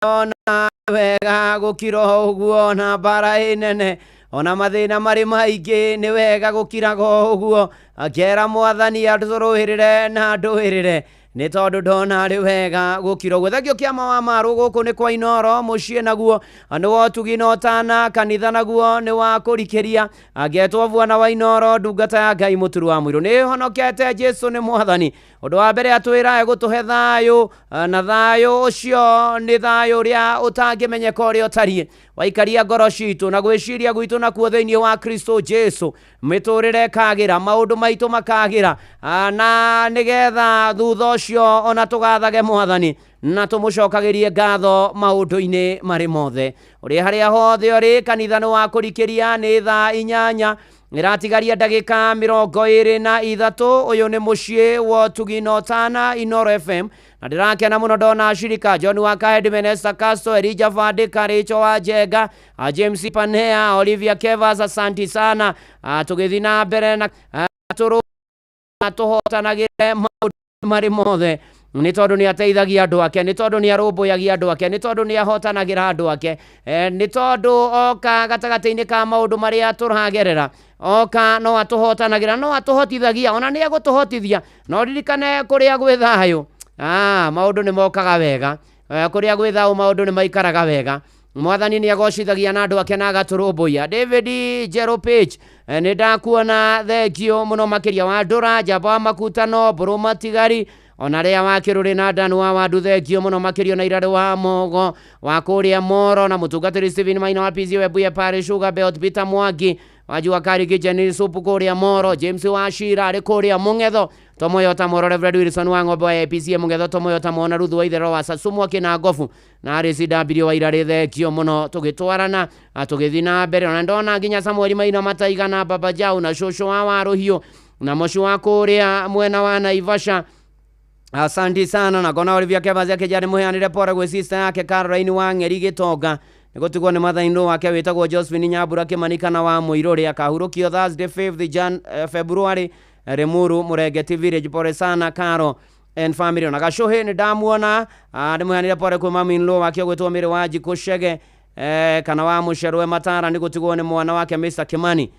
ona wega gukira uguo na bara inene ona mathina mari maingi ni wega gukiraga uguo akera mwathani atũrũĩrĩre na ndũĩrĩre nĩ tondũ ndona arĩ wega gũkira ũguo. Thengio kĩama wa Marũ gũkũ nĩ kwa Inoro, mũciĩ naguo nĩ wa ũtugi na ũtana, kanitha naguo nĩ wa kũrikĩria. Angetwo Bwana wa Inoro, ndungata ya Ngai mũturu wa mũirũ. Nĩ honokete Jesu nĩ mwathani. Ũndũ wa mbere atwĩra gũtũhe thayũ, na thayũ ũcio nĩ thayũ ũrĩa ũtangĩmenyeka ũrĩa ũtariĩ. Waikaria ngoro citũ na gwĩciria gwitũ nakuo thĩinĩ wa Kristo Jesu, mĩtũrĩre ĩkagĩra, maũndũ maitũ makagĩra, na nĩgetha thutha ũcio ona tũgathage mwathani na tũmũcokagĩrie ngatho maũndũ-inĩ marĩ mothe. Ũrĩa harĩa hothe ũrĩ, kanitha nĩ wa kũrikĩria nĩ thaa 8 nĩratigaria ndagĩka 23. Ũyũ nĩ mũciĩ wa ũtugi na ũtana Inoro FM, na ndĩrakena mũno ndona ashirika John Wakahendi, Menesa Castro, Elijah Vandika, Rachel wa Njenga, James Panea, Olivia Kevas, asanti sana. Tũgĩthiĩ na mbere na tũhotanagĩre maũndũ marĩ mothe nĩ tondũ nĩ ateithagia andũ ake, nĩ tondũ nĩ arũmbũyagia andũ ake, nĩ tondũ nĩ ahotanagĩra andũ ake, nĩ tondũ oka gatagatĩ-inĩ ka maũndũ marĩa tũragerera, oka no atũhotanagĩra, no atũhotithagia, ona nĩ egũtũhotithia. No ririkane kũrĩa gwĩ thayũ maũndũ nĩ mokaga wega, kũrĩa gwĩ thayũ maũndũ nĩ maikaraga wega. Mwathani nĩ agocithagia na andũ ake na agatũrũmbũia. David Jero Page, nĩ ndakuona, thengio mũno makĩria wa Ndũra, Njamba wa Makutano, Mbũrũ Matigari, ona rĩa wa Kĩrũrĩ na Ndanu wa Wandu, thengio mũno makĩria na Irarĩ wa Mogo wa kũrĩa Moro, na mũtungatĩri Stephen Maina wa PCA Webuye Parish, Sugar Belt, Peter Mwangi Wanjua Karigi, Jenny Supu kũrĩa Moro, James Wachira arĩ kũrĩa Mũng'etho, Tomoyota Moro, Reverend Wilson wa Ng'ombe wa APCA Mũng'etho, Tomoyota Mona Ruthu wa Itherero wa Sasumu akĩna Ngobu, na RCW wa Irarĩ, thengio mũno. Tũgĩtwarana tũgĩthiĩ na mbere, ona ndona nginya Samuel Maina Mataiga na Baba Jau na Shosho wa Warũhiũ na Moshi wa kũrĩa mwena wa Naivasha, asanti sana. Na ngona Olivia Kevas yake jari mũheanĩre pore gwĩ sister yake Caroline wa Ng'eri Gĩtonga, nĩgũtigwo nĩ mathainũ wake wĩtagwo Josephine Nyambura Kĩmanikana wa Mũirũrĩ, akahurũkio Thursday 5th February Rimuru Murengeti Village. Pore sana Karo and family. Na Gacuhĩ nĩ ndamuona nĩ mũheanĩre pore kwĩ mami-in-law wake gwĩtwo Mĩrĩ wa Njikũ Chege, kana wa Mũcerwe Matara, nĩgũtigwo nĩ mwana wake Mr. Kimani.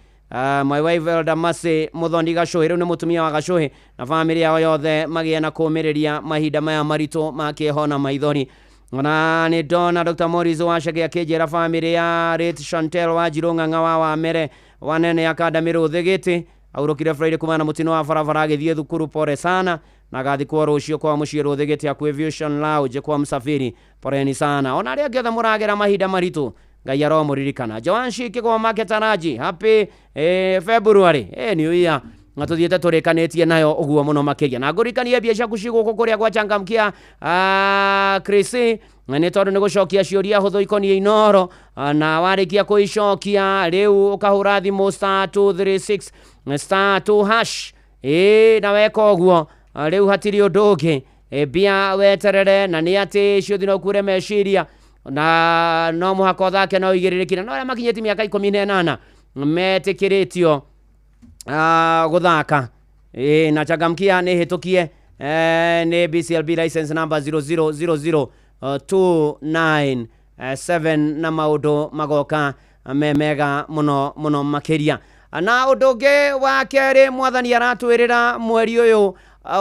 My wife Elda Masi Muthoni Gacuhĩ, rĩu nĩ mũtumia wa Gacuhĩ, na family yao yothe magĩe na kũũmĩrĩria mahinda maya maritũ makĩhona maithori. Ona nĩ ndona Dr. Morris wa Chege akĩnjĩra family ya Rate Chantel wa Njirũ-Ng'ang'a wa Wamere Wanene Academy Rũthĩ Gĩtĩ, aurũkire Friday kumana na mũtino wa barabara agĩthiĩ thukuru. Pore sana, na agathikwo rũciũ kwa mũciĩ Rũthĩ Gĩtĩ hakuhĩ Vision Lounge kwa Msafiri. Poreni sana. Ona arĩa angĩ othe mũragera mahinda maritũ, Ngai aromũririkana. Joan Shikigwa Market Taraji, happy February New Year, na tuthiĩte tũrĩkanĩtie nayo ũguo mũno makĩria. Na ngũrikanie mbia ciaku cigũkũ kũrĩa gwa Changamkia Chris, nĩ tondũ nĩ gũcokia ciũria hũthũ ikoniĩ Inoro, na warĩkia kũicokia rĩu ũkahũra thimũ *236 *2#, na weka ũguo rĩu hatirĩ ũndũ ũngĩ, mbia weterere. Na nĩ atĩ ciũthi no kure meciria, na no mũhaka ũthake na ũigĩrĩrĩkire, no arĩa makinyĩtie mĩaka 18 metĩkĩrĩtio gũthaka. Na Changamkia nĩ hĩtũkie nĩ BCLB license number 0002997, na maũndũ magoka mega mũno mũno makĩria. Na ũndũ ũngĩ wa kerĩ, mwathani aratwĩrĩra mweri ũyũ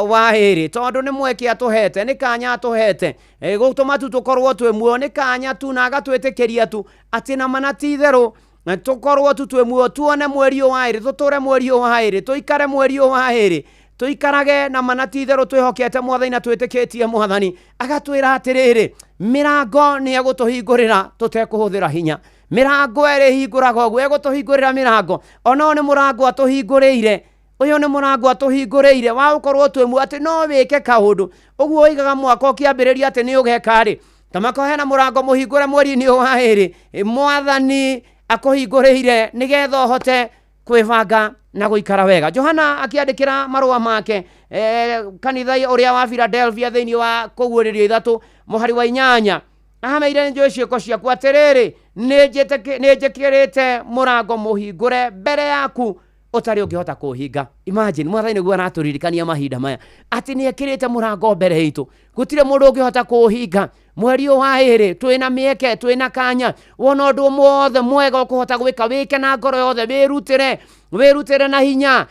wa hĩrĩ, tondũ nĩ mweke atũhete, nĩ kanya atũhete gũtũma tu tũkorwo twĩ muoyo, nĩ kanya tu, na agatwĩtĩkĩria tu atĩ na mana ti itherũ tũkorwo tu twĩ muoyo, tuone mweri ũyũ wa hĩrĩ, tũtũre mweri ũyũ wa hĩrĩ, tũikare mweri ũyũ wa hĩrĩ, tũikarage na mana ti itherũ twĩhokete mwathani na twĩtĩkĩtie mwathani. Agatwĩra atĩrĩrĩ, mĩrango nĩ egũtũhingũrĩra tũtekũhũthĩra hinya. Mĩrango ĩrĩ hingũraga ũguo, egũtũhingũrĩra mĩrango. Ona ũyũ nĩ mũrango atũhingũrĩire, ũyũ nĩ mũrango atũhingũrĩire wa gũkorwo twĩ muoyo, atĩ no wĩke kaũndũ. Ũguo ũigaga mwaka ũkĩambĩrĩria atĩ nĩ ũgeka rĩ, tamakohe na murango muhingure mweri-ini wa iri mwathani akuhinguriire nigetha hote kwibanga na guikara wega. Johana akiandikira marua make kanitha uria wa Philadelphia thiini wa kuguuriria 3 muhari wa 8 ahameire njoo cioko ciaku atiriri ninjikirite murango muhingure mbere yaku utari ungihota kuhinga. Imagine mwathani niguo araturirikania mahinda maya ati ni ekirite murango mbere itu gutire mundu ungihota kuhinga. Mweri wa iri twina mieke twina kanya wona undu mwothe mwega ukuhota gwika wike na ngoro yothe wirutire na hinya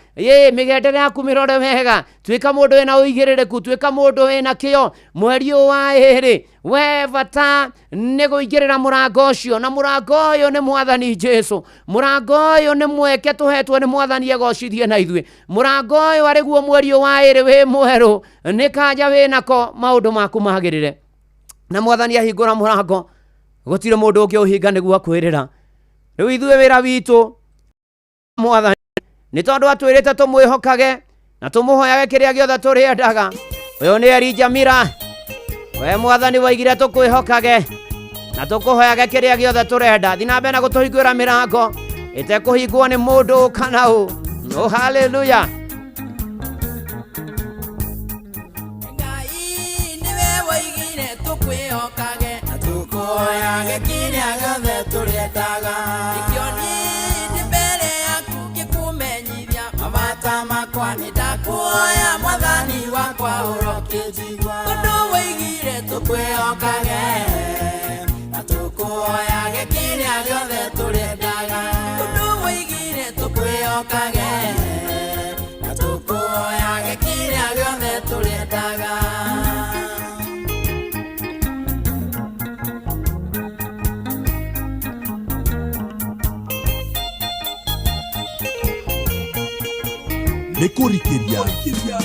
migendere yaku mirore wega twika mundu wina uigiririku twika mundu wina kio. Mweri wa iri we bata ni guigirira murango ucio na murango uyu ni mwathani Jesu. Murango uyu ni mweke tuhetwo ni mwathani egocithie na ithue. Murango uyu ariguo mweri wa iri wi mweru ni kanja winako maundu maku magirire na mwathani ahingura murango gutire mundu ungi uhinga niguo akwirira. Riu ithue wira witu mwathani ni tondu atwirite tumwihokage na tumuhoyage kiria giothe turiendaga. Uyu ni Elijah Mira, we mwathani waigire tukwihokage na tukuhoyage kiria giothe turenda. Thina mbere na gutuhingura mirango itekuhingwo ni mundu kana u. Oh, hallelujah. Tukuhoyage kiria giothe turiendaga. Ikioni ndi mbere yaku ngikumenyithia mabata makwa nindakuhoya mwathani wakwa urokijigwa. Undu waigire tukwihokage na tukuhoyage kiria giothe turiendaga. Undu waigire tukwihokage na tukuhoyage kiria giothe turiendaga. nĩ kũrikĩria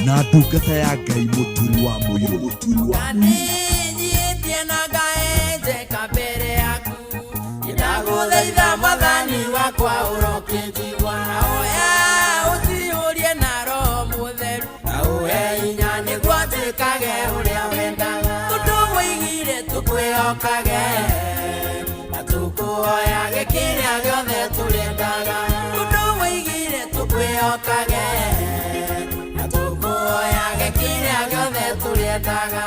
na ndungata ya Ngai mũturi wa mũirũ. Nĩnyiĩtie na ngaenjeka mbere yaku ndagũthaitha mwathani wakwa ũrokĩnjigua. Na ũya ũtihũrie na Roho Mũtheru na ũhe hinya nĩguo njĩkage ũrĩa wendaga. Tondũ waigire tũkwĩhokage na tũkũhoyage kĩrĩa gĩothe tũrĩendaga. Tondũ waigire tũkwĩhokage na tũkũhoyage kĩrĩa gĩothe tũrĩendaga.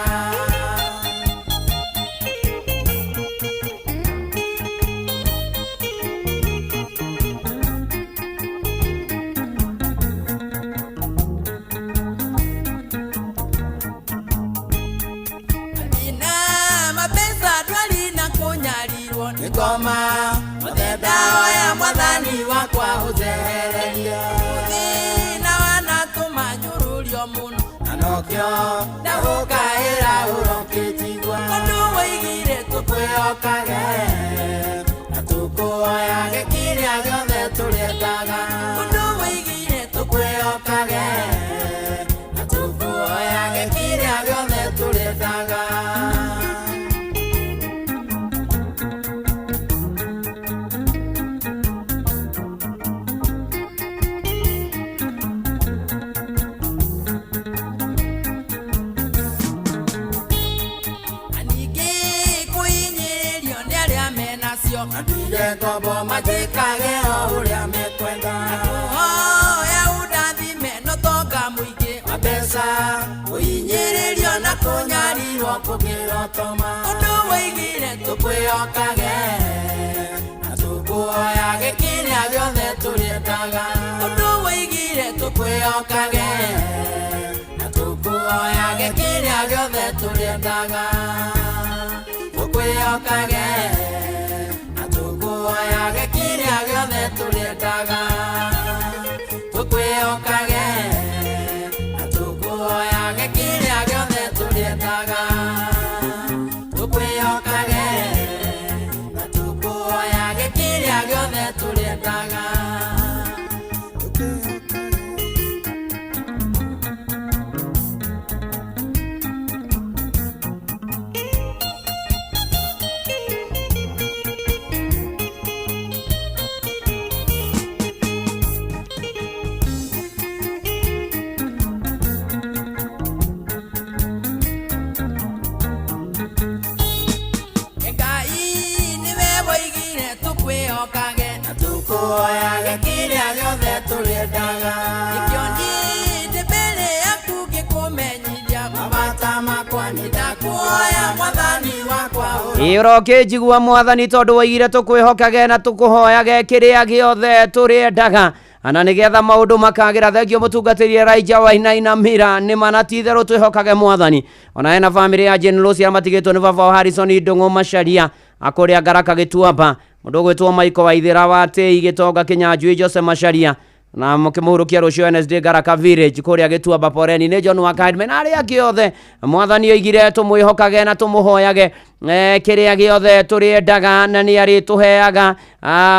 Ngoma muthemba ya mwathani wakwa uzehererie thina wanatuma nyururio muno na nokio ndagukaira urokĩnjigua. Tondũ waigire tũkwĩhokage na tũkũhoyage kĩrĩa gĩothe tũrĩendaga. Tondũ waigire tũkwĩhokage na tũkũhoyage kĩrĩa gĩothe tũrĩendaga. Ngombo majikage uria mekwenda. Natuhoya undathime no tonga muingi wa mbeca uinyiririo na kunyarirwo kugirotoma. Undu waigire tukwihokage na tukuhoyage kiria giothe turiendaga. Undu waigire tukwihokage na tukuhoyage kiria giothe turiendaga. Tukwihokage tukuhoyage kiria giothe turiendaga. Tukwihokage na tukuhoyage kiria giothe turiendaga. Tukwihokage na tukuhoyage kiria giothe turiendaga. tukuoyage kiria giothe turiendaga ikiongi ndibere yaku ngikumenyithia mabata makwa nitakuoya mwathani wakwa iroke njigua mwathani tondu waigire tukwihokage na tukuhoyage kiria giothe turiendaga ana nigetha maundu makagira thengio mutungatiri Elijah Wainaina Mira ni manatitherũ twihokage mwathani ona ena family ya General cia matigitwo ni baba Harrison Ndungu Macharia akuria Ngaraka Gituamba mundu gwitwo Maiko Waithira wa Tei Gitonga Kinyanjui Jose Macharia na mukimuhurukia rucio NSD Ngaraka Village kuria Gituamba Poreni ni John Wakadman ari akiothe mwathani oigire tumwihokage na tumuhoyage kiria giothe turiendaga na ni ari tuheaga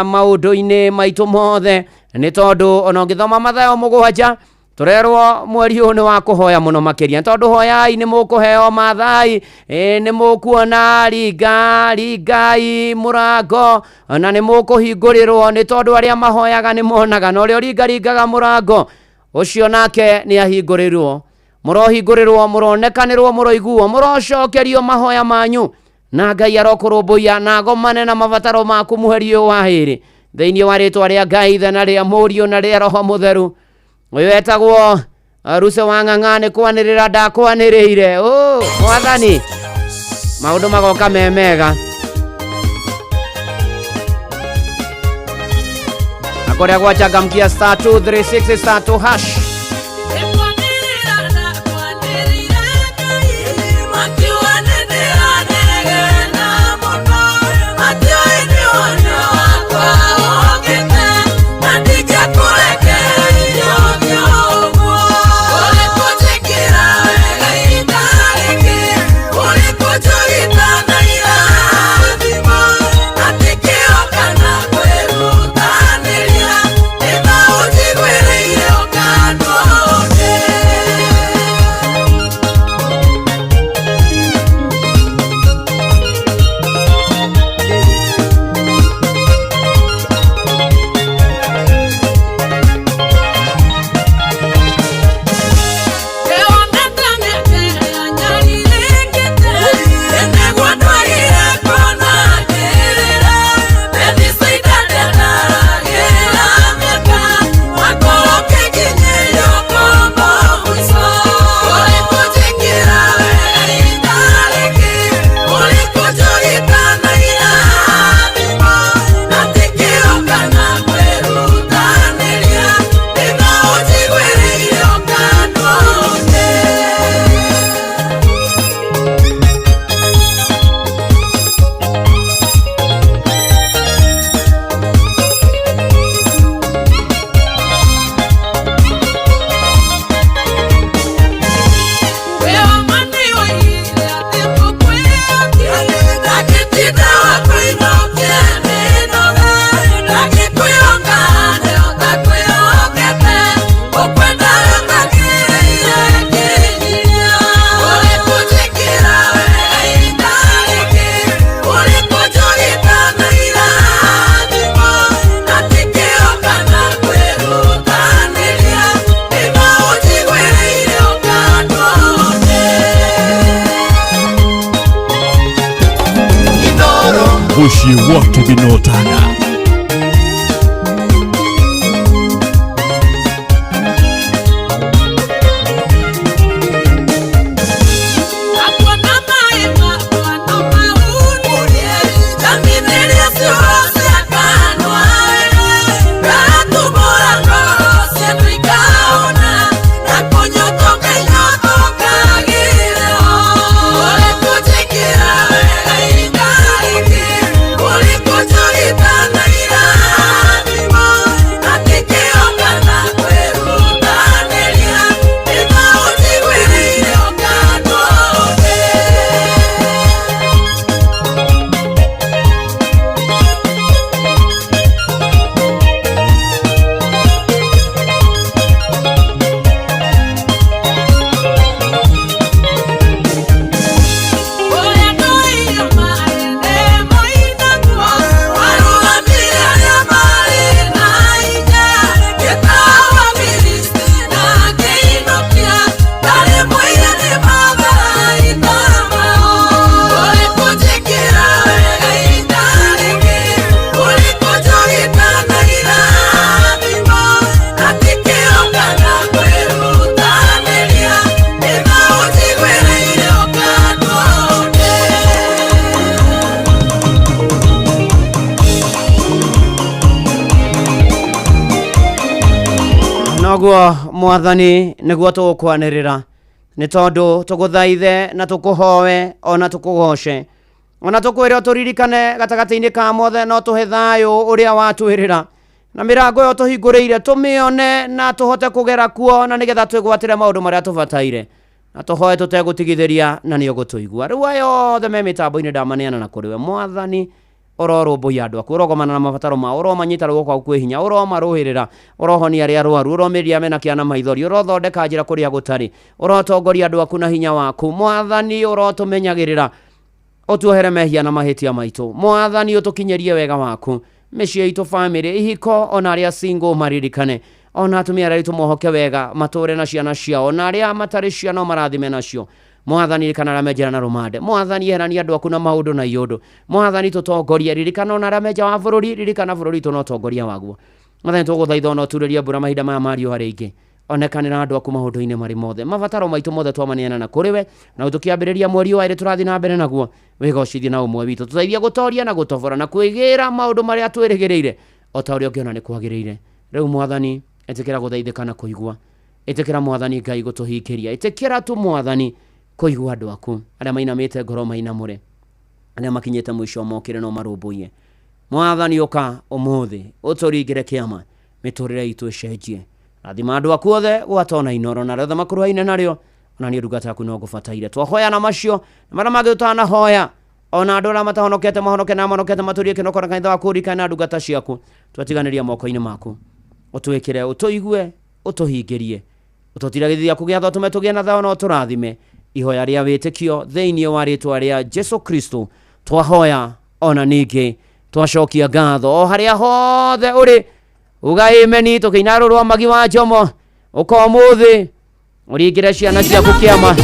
maundu-ini maitu mothe ni tondu ona ngithoma Mathayo 7 turerwo mweri uyu ni wa kuhoya muno makiria tondu hoyai ni mukuheo mathai ni mukuona rigai murango na ni mukuhingurirwo ni tondu aria mahoyaga ni monaga na uria ringaga murango ucio nake ni ahingurirwo murohingurirwo muronekanirwo muroiguo murocokerio mahoya manyu na Ngai arokurumbuia na gomane na mabataro maku muherio wa hiri thĩinĩ wa rĩtwa rĩa Ngai na rĩa Mũriũ na rĩa Roho Mũtheru ũyũ etagwo Ruse wa Ng'ang'a kwanĩrĩra ndakwanĩrĩire mwathani maũndũ magoka memega akũrĩa gwachangamkia *236*2# Naguo mwathani niguo tukwanirira ni tondu tuguthaithe na tukuhoe ona tukugoce ona tukwira turirikane gatagati-ini ka mothe no tuhe thayu uria watwirira na mirango yo tuhinguriire tumione na tuhote kugera kuo na nigetha twigwatire maundu maria tubataire na tuhoe tutegutigithiria na ni ugutuigua riu ayo the me mitambo-ini ndamaneana na kuriwe mwathani ororumbuia andu aku urogomana na mabataro ma uromanyita rugo kwi hinya uromaruhirira urohonia aria arwaru uromiria mena kiana maithori urothondeka njira kuria gutari urotongoria andu aku na hinya waku mwathani urotumenyagirira utuohere mehia na mahitia maitu mwathani utukinyerie wega waku mĩciĩ itu family ihiko ona aria single maririkane ona atumia aria tumuhoke wega mature na ciana ciao ona aria matari ciana marathime nacio mwathani kana ramejera na rumande mwathani yerani andu aku na maundu na iyundu mwathani tutongoria ririkana ona rameja wa bururi ririkana bururi tunotongoria waguo mwathani tuguthaitha ona turerie mbura mahinda maya mario hari ingi onekanira andu aku maundu-ini mari mothe mabataro maitu mothe twamaneana na kuriwe na utukiambiriria mweri wa iri turathi na mbere naguo wigocithie na umwe witu tuteithie gutoria na gutobora na kwigira maundu maria twirigireire ota uria ungiona ni kwagiriire riu mwathani etikira guthaithika na kuigua etikira mwathani ngai gutuhikiria etikira tu mwathani kuigua andu aku aria mainamite ngoro mainamure aria makinyite mwisho mokire no marumbuie mwathani uka umuthi uturingire kiama miturire itu icenjie rathima andu aku othe gwatona inoro na rothe makuruhaine nario ona ni ndungata yaku no ngubataire twahoya na macio maria mangĩ ũtanahoya ona andũ arĩa matahonokete mahonoke na amonokete maturie kĩnoko na kanitha wa kũririkana ndungata ciaku twatiganĩria moko-inĩ maku ũtwĩkĩre ũtũigue ũtũhingĩrie ũtũtiragĩrĩria kũgĩa thotũme tũgĩe na thayũ na ũtũrathime ihoya rĩa wĩtĩkio thĩinĩ wa rĩĩtwa rĩa Jesu Kristo twahoya ona ningĩ twacokia ngatho o harĩa hothe ũrĩ uga ameni tukiina rurwa magi wa njomo ukomuthi uringire ciana ciaku kiama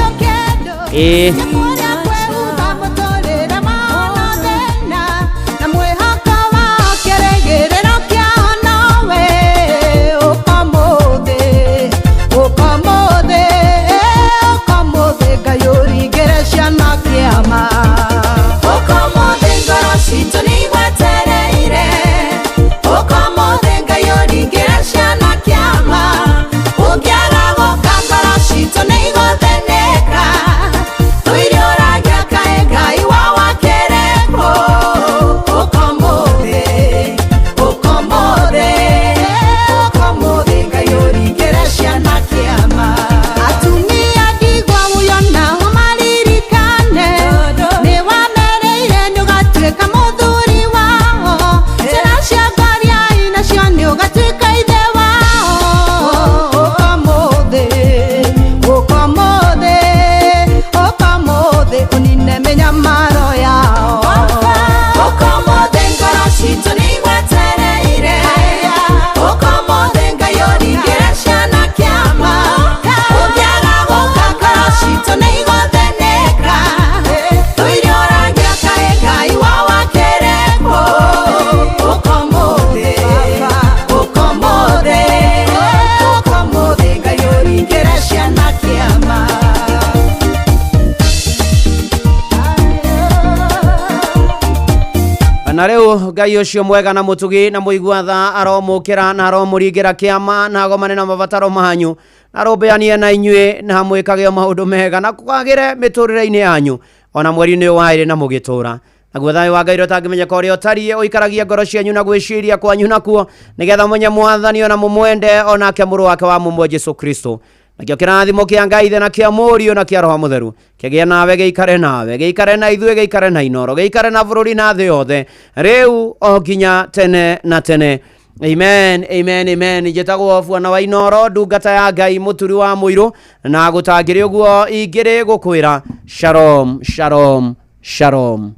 na riu ngai ucio mwega na mutugi na muigua tha aromukira na aromuringira kiama na agomane na mabataro manyu na arombeanie na inyue na mwikage maundu mega na kwagire miturire-ini yanyu ona mweri-ini wa iri na mugitura naguo thayu wa ngai utangimenyeka uria utarie uikaragia ngoro cianyu na gwiciria kwanyu nakuo nigetha munye mwathani ona mumwende onake muru wake wa mumwe Jesu Kristo nakio kirathimo kia ngai ithe na kia mũriũ na kia roho mũtheru kĩgĩe nawe gĩikare nawe gĩikare na ithuĩ gĩikare na inoro gĩikare na bũrũri na thĩ yothe rĩu o nginya tene na tene amen amen amen njĩtagwo Bwana wa Inoro ndungata ya ngai mũturi wa mũirũ na gũtangĩrĩ ũguo ingĩrĩ gũkwĩra shalom shalom shalom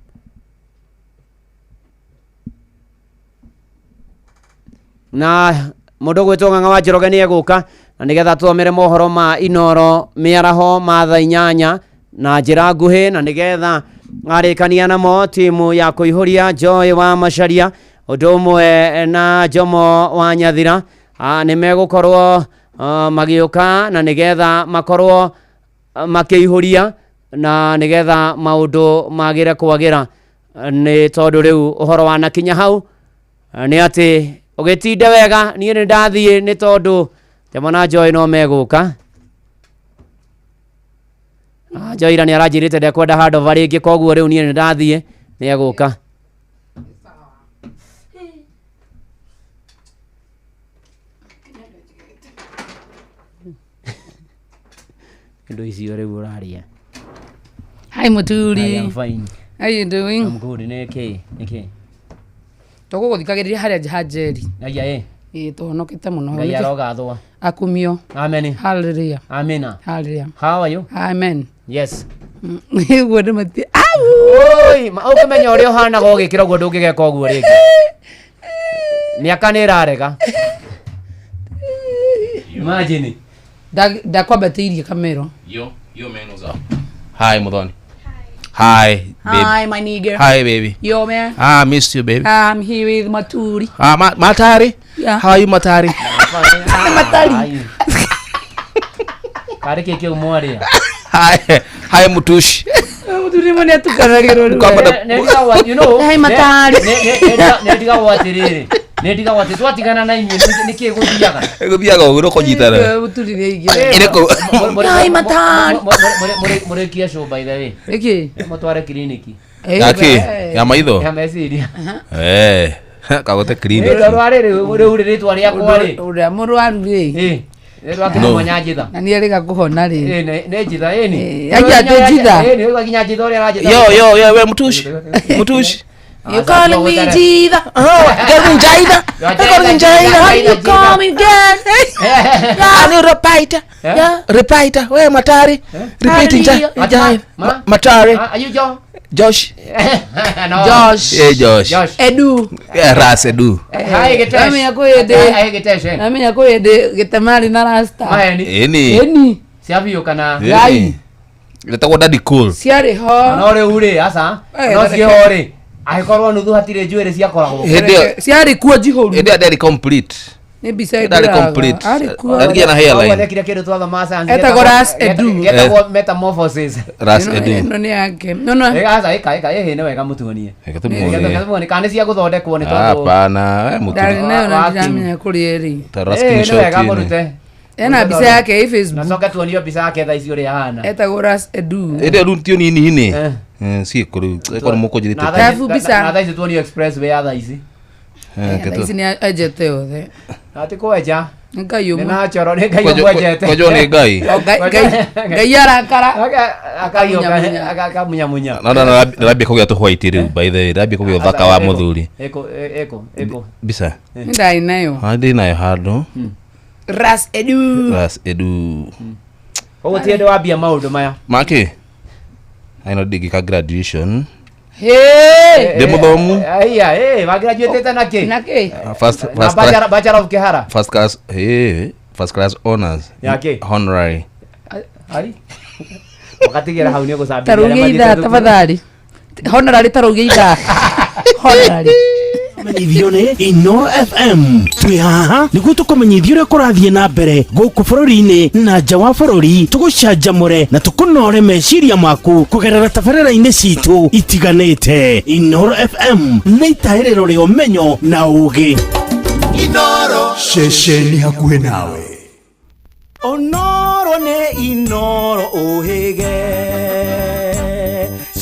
na mũndũ gwĩtwo Ng'ang'a wa Njoroge nĩ egũka na nigetha tuomere mohoro ma Inoro miaraho ma thaa 8 na njĩra nguhĩ na nigetha arĩkania namo timu ya kũihũria Joy wa Macharia ũndũ ũmwe na Jomo wa Nyathira nĩ megũkorwo magĩũka na nigetha makorwo makĩihũria na nigetha maũndũ magĩre kwagĩra nĩ tondũ rĩu ũhoro wa nakinya hau nĩ atĩ ũgĩtinde wega niĩ nĩ ndathiĩ nĩ tondũ Jamana Joy no meguka. Joy ni arajirite ndekwenda handå varä ngä koguo rä u niä nä ndathiä nä egå ka indo icio rä u å raria. Hi Muturi. I am fine. How you doing? I'm good. Nä Tåkå gå thikagä rä ria harä a njahajeri aya tå honokete må no Ngai arogathwa akumio. Amen. Hallelujah. Amina. Hallelujah. How are you? Amen. Yes. Guo ndä mati oi å kä menya å rä a å hanaga å gä kä ra guo ndå ngä geka å guo rä ngä nä aka nä rarega. Imagine ndakwambatä irie kamero. Yo man, what's up? Hi Muthoni. Hi baby. Hi my nigger. Hi baby. Yo man. I missed you baby. I'm here with Maturi. Matari? Yeah. How are you Matari? Matari. Kare ke ke umwari. Hi Mutushi. Muturi mone atukanagirwo. You know. Hi Matari. Ne diga watiriri. Ne diga wati twatigana na inyu niki guthiaga. Guthiaga ugiro kunyitana. Muturi ni igire. Ireko. Hi Matari. More kia show by the way. Eki. Motware kliniki. Yaki ya maitho. Ya meciria. Kagote kliniki. Riu ritwa ria kwari. Uria murwaru ri. Rwakira mwanya njitha. Na ni erega kuhona ri. Ne njitha ni. Aja njitha. Ni ugakinya njitha uria arajitha. Yo we Mutushi. Mutushi. You calling me Jida? Calling Jida? Calling Jida? How you call me again? Ani repaita. Yeah. Repaita. We Matari. Repeating Jida. Matari. Are you John? Josh. No. Josh. Yeah, Josh. Edu. Yeah, Ras Edu. Hai getesh. Amenya kwende. Hai getesh. Amenya kwende getamari na rasta. Eni. Siavio kana. Gai. Letagwo Daddy Cool. Siari ho. No re ure asa. No cie hore. Aikorwo nuthu hatire njwere cia koragwo. Siari kuo jihoru. Ende adari complete. Ni bisa adari complete. Adari na hairline. Wale kile kitu twa masa. Etagwo Ras Edu. Etagwo metamorphosis. Ras Edu. No ni yake. No. Asa eka hene wega mutuonie. Eka tumuonie. Eka kane cia guthondekwo ni tondu. Hapana, mutuonie. Ndari na ndamenya kuri eri. Taraskin shot. Wega murute. Ena bisa yake Facebook. Nacoka tuonio bisa yake tha icio ri hana. Etagwo Ras Edu. Ende runtio nini. Si kuru. Eko muko jirite. Tafu bisa. Na tha icio tuonio expressway ya tha ici. Ici ni ajete othe. Ati kweja. Ngai umu. Na choro ni ngai umwejete. Kojo ni ngai. Ngai arakara. Akamunya. No rabia kugia tu white riu by the way. Rabia kugia uthaka wa muthuri. Eko. Bisa. Ndai nayo. Hadi nayo hado. Ras Edu. Ogo tiende wambia maundu maya. Maki. Aino digika graduation. Hey! De muthomu. Aya, wa graduate nake. First bachelor of Kihara. First class honors. Yake. Honorary. Ari. Wakati gira hau ni gusambia. Tarugia tafadhali. Honorary tarugia. Honorary. Menyithio nĩ Ino FM twĩ haha nĩguo tũkũmenyithia ũrĩa kũrathiĩ na mbere gũkũ bũrũri-inĩ na nja wa bũrũri tũgũcanjamũre na tũkũnore meciria maku kũgerera tabarĩra-inĩ citũ itiganĩte. Ino FM nĩ itahĩrĩro rĩa ũmenyo na ũũgĩ. Inoro ceceni hakuhĩ nawe. Onoro nĩ Inoro ũhĩge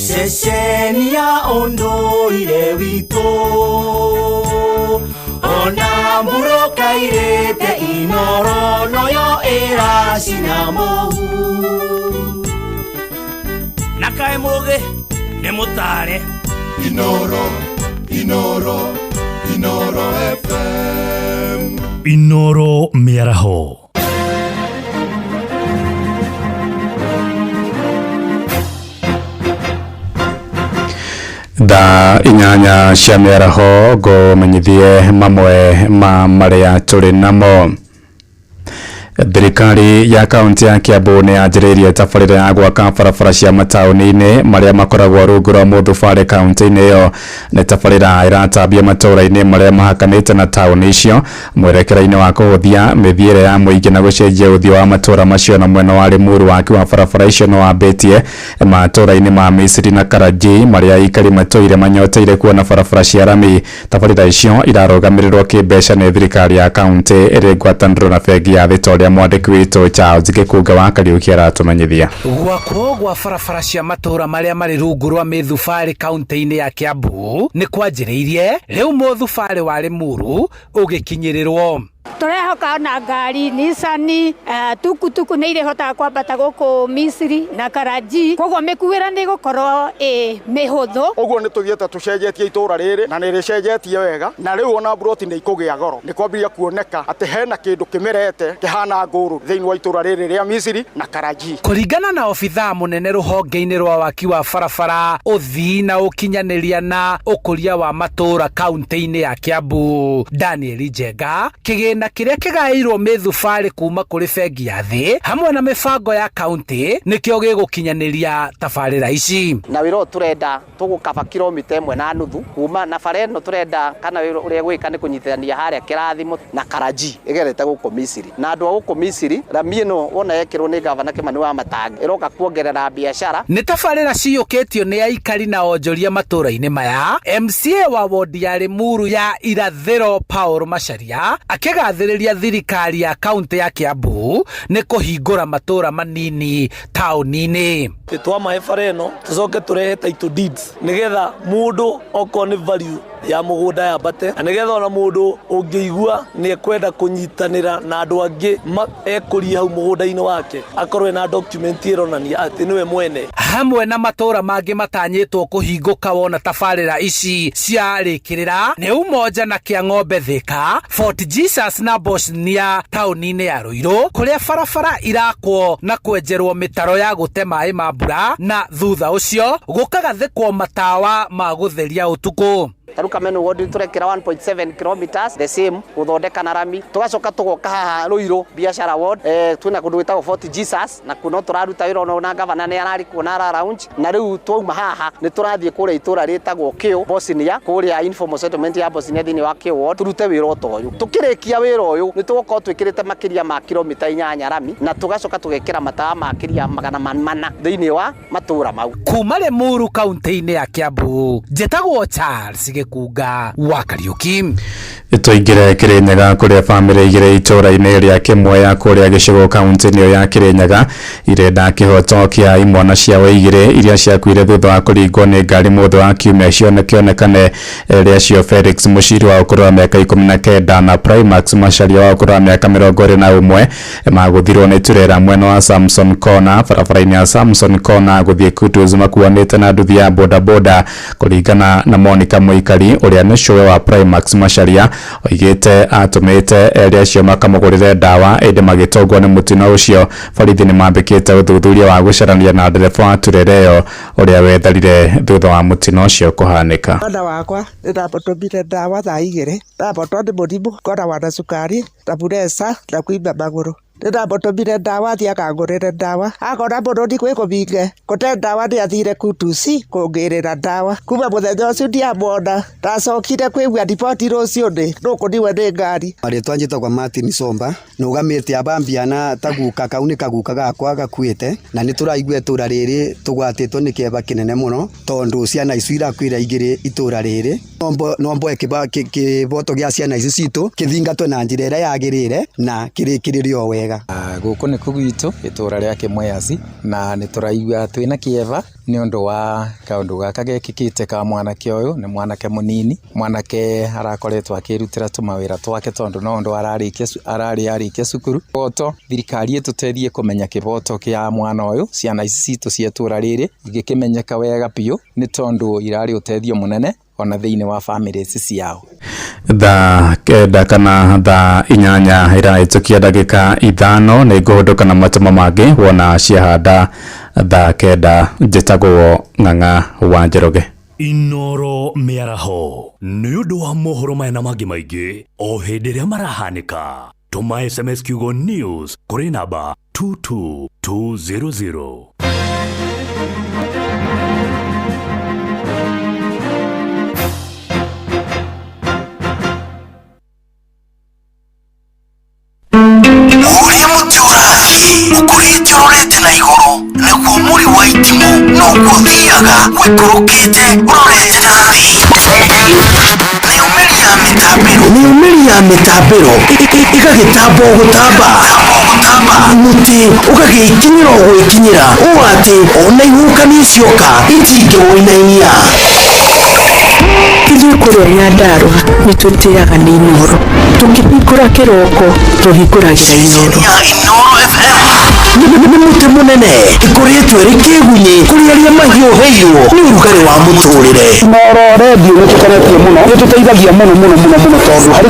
ceceni ya ũndũire witũ ona mburũka irĩte Inoro noyo ĩracina mũhu na kaĩ mũgĩ nĩ mũtare Inoro FM. Inoro mĩaraho. Thaa inyanya cia mĩaraho ngũmenyithie mamwe ma marĩa tũrĩ namo. Thirikari ya kaunti ya Kiambu nĩ yanjĩrĩirie tabarĩra ya gwaka barabara cia mataũni-inĩ marĩa makoragwo rungu rwa mũthubari kaunti-inĩ ĩyo. Nĩ tabarĩra ĩratambia matũũra-inĩ marĩa mahakanĩte na taũni icio mwerekera-inĩ wa kũhũthia mĩthiĩre ya mũingĩ na gũcenjia ũthiũ wa matũũra macio, na mwena wa Limuru waki wa barabara icio no wambĩtie matũũra-inĩ ma Misiri na Karaji marĩa aikari matũire manyoteire kuona barabara cia rami. Tabarĩra icio irarũgamĩrĩrwo kĩmbeca nĩ thirikari ya kaunti ĩrĩ ngwatanĩro na bengi ya Victoria. Mwandĩki witũ Charles Gĩkunga wa Kariuki aratumenyithia. Gwakwo gwa barabara cia matũũra marĩa marĩ rungu rwa mĩthubarĩ kaunti-inĩ ya Kiambu nĩ kwanjĩrĩirie rĩu mũthubarĩ wa Limuru ũgĩkinyĩrĩrwo. Tũrehoka na ngari Nissan tukutuku nĩ irehotaga kwambata gũkũ Misiri na Karaji, koguo mĩkuĩre nĩ gũkorwo mĩhũthũ. Ũguo nĩ tũthiĩte tũcenjetie itũũra rĩrĩ na nĩ rĩcenjetie wega, na rĩu ona mburoti nĩ ikũgĩa goro. Nĩ kwambĩrĩria kuoneka atĩ hena kĩndũ kĩmerete kĩhana ngũrũ thĩinĩ wa itũũra rĩrĩ rĩa Misiri na Karaji. Kũringana na obithaa mũnene rũhonge-inĩ rwa waki wa barabara, ũthii na ũkinyanĩria na ũkũria wa matũũra kaunti-inĩ ya Kiambu, Daniel Njenga, kĩgĩna kĩrĩa kĩgaĩirwo mĩthubarĩ kuma kũrĩ bengi ya thĩ hamwe na mĩbango ya kaunti nĩkĩo gĩgũkinyanĩria tabarĩra ici. Na wĩra tũrenda tũgũkaba kilomita 1.5 kuma na bara ĩno tũrenda kana ũrĩa gwĩka nĩ kũnyitithania harĩa Kĩrathimo na Karaji ĩgerete gũkũ Misiri. Na andũ a gũkũ Misiri rami ĩno wona yekĩrwo nĩ gavana Kimani wa Matangi ĩroka kuongerera biacara. Nĩ tabarĩra ciyũkĩtio nĩ aikari na onjoria matũũra-inĩ maya. MCA wa wodi ya Limuru ya irathĩro Paul Macharia akĩgathĩrĩria thirikari ya kaunti ya Kiambu nĩ kũhingũra matũũra manini taũni-inĩ. Twamahe bara ĩno tũcoke tũrehe title deeds nĩgetha mũndũ okorwo nĩ value ya mũgũnda yambate, na nĩgetha ona mũndũ ũngĩigua nĩ ekwenda kũnyitanĩra na andũ angĩ ekũria hau mũgũnda-inĩ wake akorwo na document ĩronania atĩ nĩwe mwene. Hamwe na matũũra mangĩ matanyĩtwo kũhingũka wona tabarĩra ici ciarĩkĩrĩra nĩ Umoja na Kĩang'ombe Thika, Fort Jesus na Bosnia taũni-inĩ ya Ruiru, kũrĩa barabara irakwo na kwenjerwo mĩtaro ya gũte maĩ ma mbura, na thutha ũcio gũkagathĩkwo matawa ma gũtheria ũtukũ. Taruka menu wodi turekera 1.7 kilometers the same gũthondeka na rami, tugacoka tugoka haha Ruiru biashara ward twina kũndũ gwĩtagwo Fort Jesus, na kuno tũraruta wĩra na gavana nĩ arari kuona lounge, na rĩu twauma haha nĩ tũrathiĩ kũrĩa itũũra rĩtagwo Kĩu Bosnia, kũrĩa informal settlement ya Bosnia thĩinĩ wa Kĩu ward, turute wĩra ũyũ. Tukĩrĩkia wĩra ũyũ nĩ tũgũkorwo twĩkĩrĩte makĩria ma kilomita 8 rami, na tugacoka tũgekĩra matawa makĩria 400 thĩinĩ wa matũũra mau. Kuma Limuru kaunti-inĩ ya Kiambu, njĩtagwo Charles Gĩkunga wa Kariuki. Tũingĩre Kĩrĩnyaga kũrĩa bamĩrĩ igĩrĩ itũũra-inĩ rĩa Kĩmwea kũrĩa gĩcigo kaunti-inĩ ĩyo ya Kĩrĩnyaga irenda kĩhoto kĩa imwana ciao igĩrĩ iria ciakuire thutha wa kũringwo nĩ ngari mũthĩ wa kiumia kĩonekane rĩacio Felix Mũciri wa ũkũrũ wa mĩaka 19 na Primax Macharia wa ũkũrũ wa mĩaka 21 magũthirwo nĩ turera mwena wa Samson Corner, barabara-inĩ ya Samson Corner gũthiĩ Kutus makuanĩte na nduthi ya bodaboda. Kũringana na Monica Mũikari ũrĩa nĩ cũwe wa Primax Macharia oigĩte atũmĩte erĩ acio makamũgũrĩre ndawa ĩndĩ magĩtongwo nĩ mũtino ũcio. Borithi nĩ mambĩkĩte ũthuthuria wa gũcarania na ndereba wa turera ĩyo ũrĩa wetharire thutha wa mũtino ũcio kũhanĩka. Mwana wakwa ndĩrapotũmire ndawa thaa 2 ndapotwo nĩ mũrimũ ngoragwo na cukari na puresa na kuimba magũrũ. Ndĩramũtũmire ndawa athiĩ akangũrĩre ndawa, akona mũrũthi gwĩkũminge gũte ndawa nĩ athire Kutusi kũngĩrĩra ndawa. Kuma mũthenya ũcio ndiamwona, ndacokire kwĩgua riboti rũciũ nĩ nũkũniwe nĩ ngari. Marĩtwa njĩtagwo Martin Somba, nũgamĩte abambiana taguka kau nĩ kaguka gakwa gakuĩte, na nĩ tũraigua itũũra rĩrĩ tũgwatĩtwo nĩ kĩeba kĩnene mũno tondũ ciana icio irakuĩra igĩrĩ itũũra rĩrĩ. No mboe kĩboto gĩa ciana icio citũ kĩthingatwe na njĩra ĩrĩa yagĩrĩire na kĩrĩkĩrĩrio wega. Gũkũ nĩ kũgwitũ itũũra rĩa Kĩmweaci, na nĩ tũraigua twĩna kĩeba nĩ ũndũ wa kaũndũ gaka gekĩkĩte ka mwanake ũyũ. Nĩ mwanake mũnini, mwanake arakoretwo akĩrutĩra tũmawĩra twake tondũ no ũndũ ararĩkia cukuru. Kĩboto thirikari ĩtũteithie kũmenya kĩboto kĩa mwana ũyũ, ciana ici citũ cia itũũra rĩrĩ igĩkĩmenyeka wega biũ nĩ tondũ irarĩ ũteithio mũnene ona thĩinĩ wa family ici ciao. Thaa 9 kana thaa 8 ĩrahĩtũkia ndagĩka 5 nĩ ngũhũndũka na matũmo mangĩ wona ciahanda thaa 9. Njĩtagwo Ng'ang'a wa Njoroge. Inoro mĩaraho nĩ ũndũ wa mohoro maya na mangĩ maingĩ o hĩndĩ ĩrĩa marahanĩka. tuma SMS kiugo news kuri namba 22200. ukurite urorete na igoro naguo muri wa itimu nuguo thiaga wikurukite urorete nathi niumeri ya mitambiro igagitamba gutamba muti ugagikinyira gwikinyira uu ati ona ihuka nicioka itingĩwĩnainia ithuĩ kũrĩa Nyandarua nĩtwĩtĩaga nĩ Inoro tũngĩhingũra kĩroko tũhingũragĩra Inoro nĩ mũtĩ mũnene ĩkoretwo ĩrĩ kĩgunyi kũrĩ arĩa mahiũhĩirwo nĩ ũrugarĩ wa mũtũrĩre Inoro redio nĩtũkoretio mũno nĩtũteithagia mũno tondũ harĩ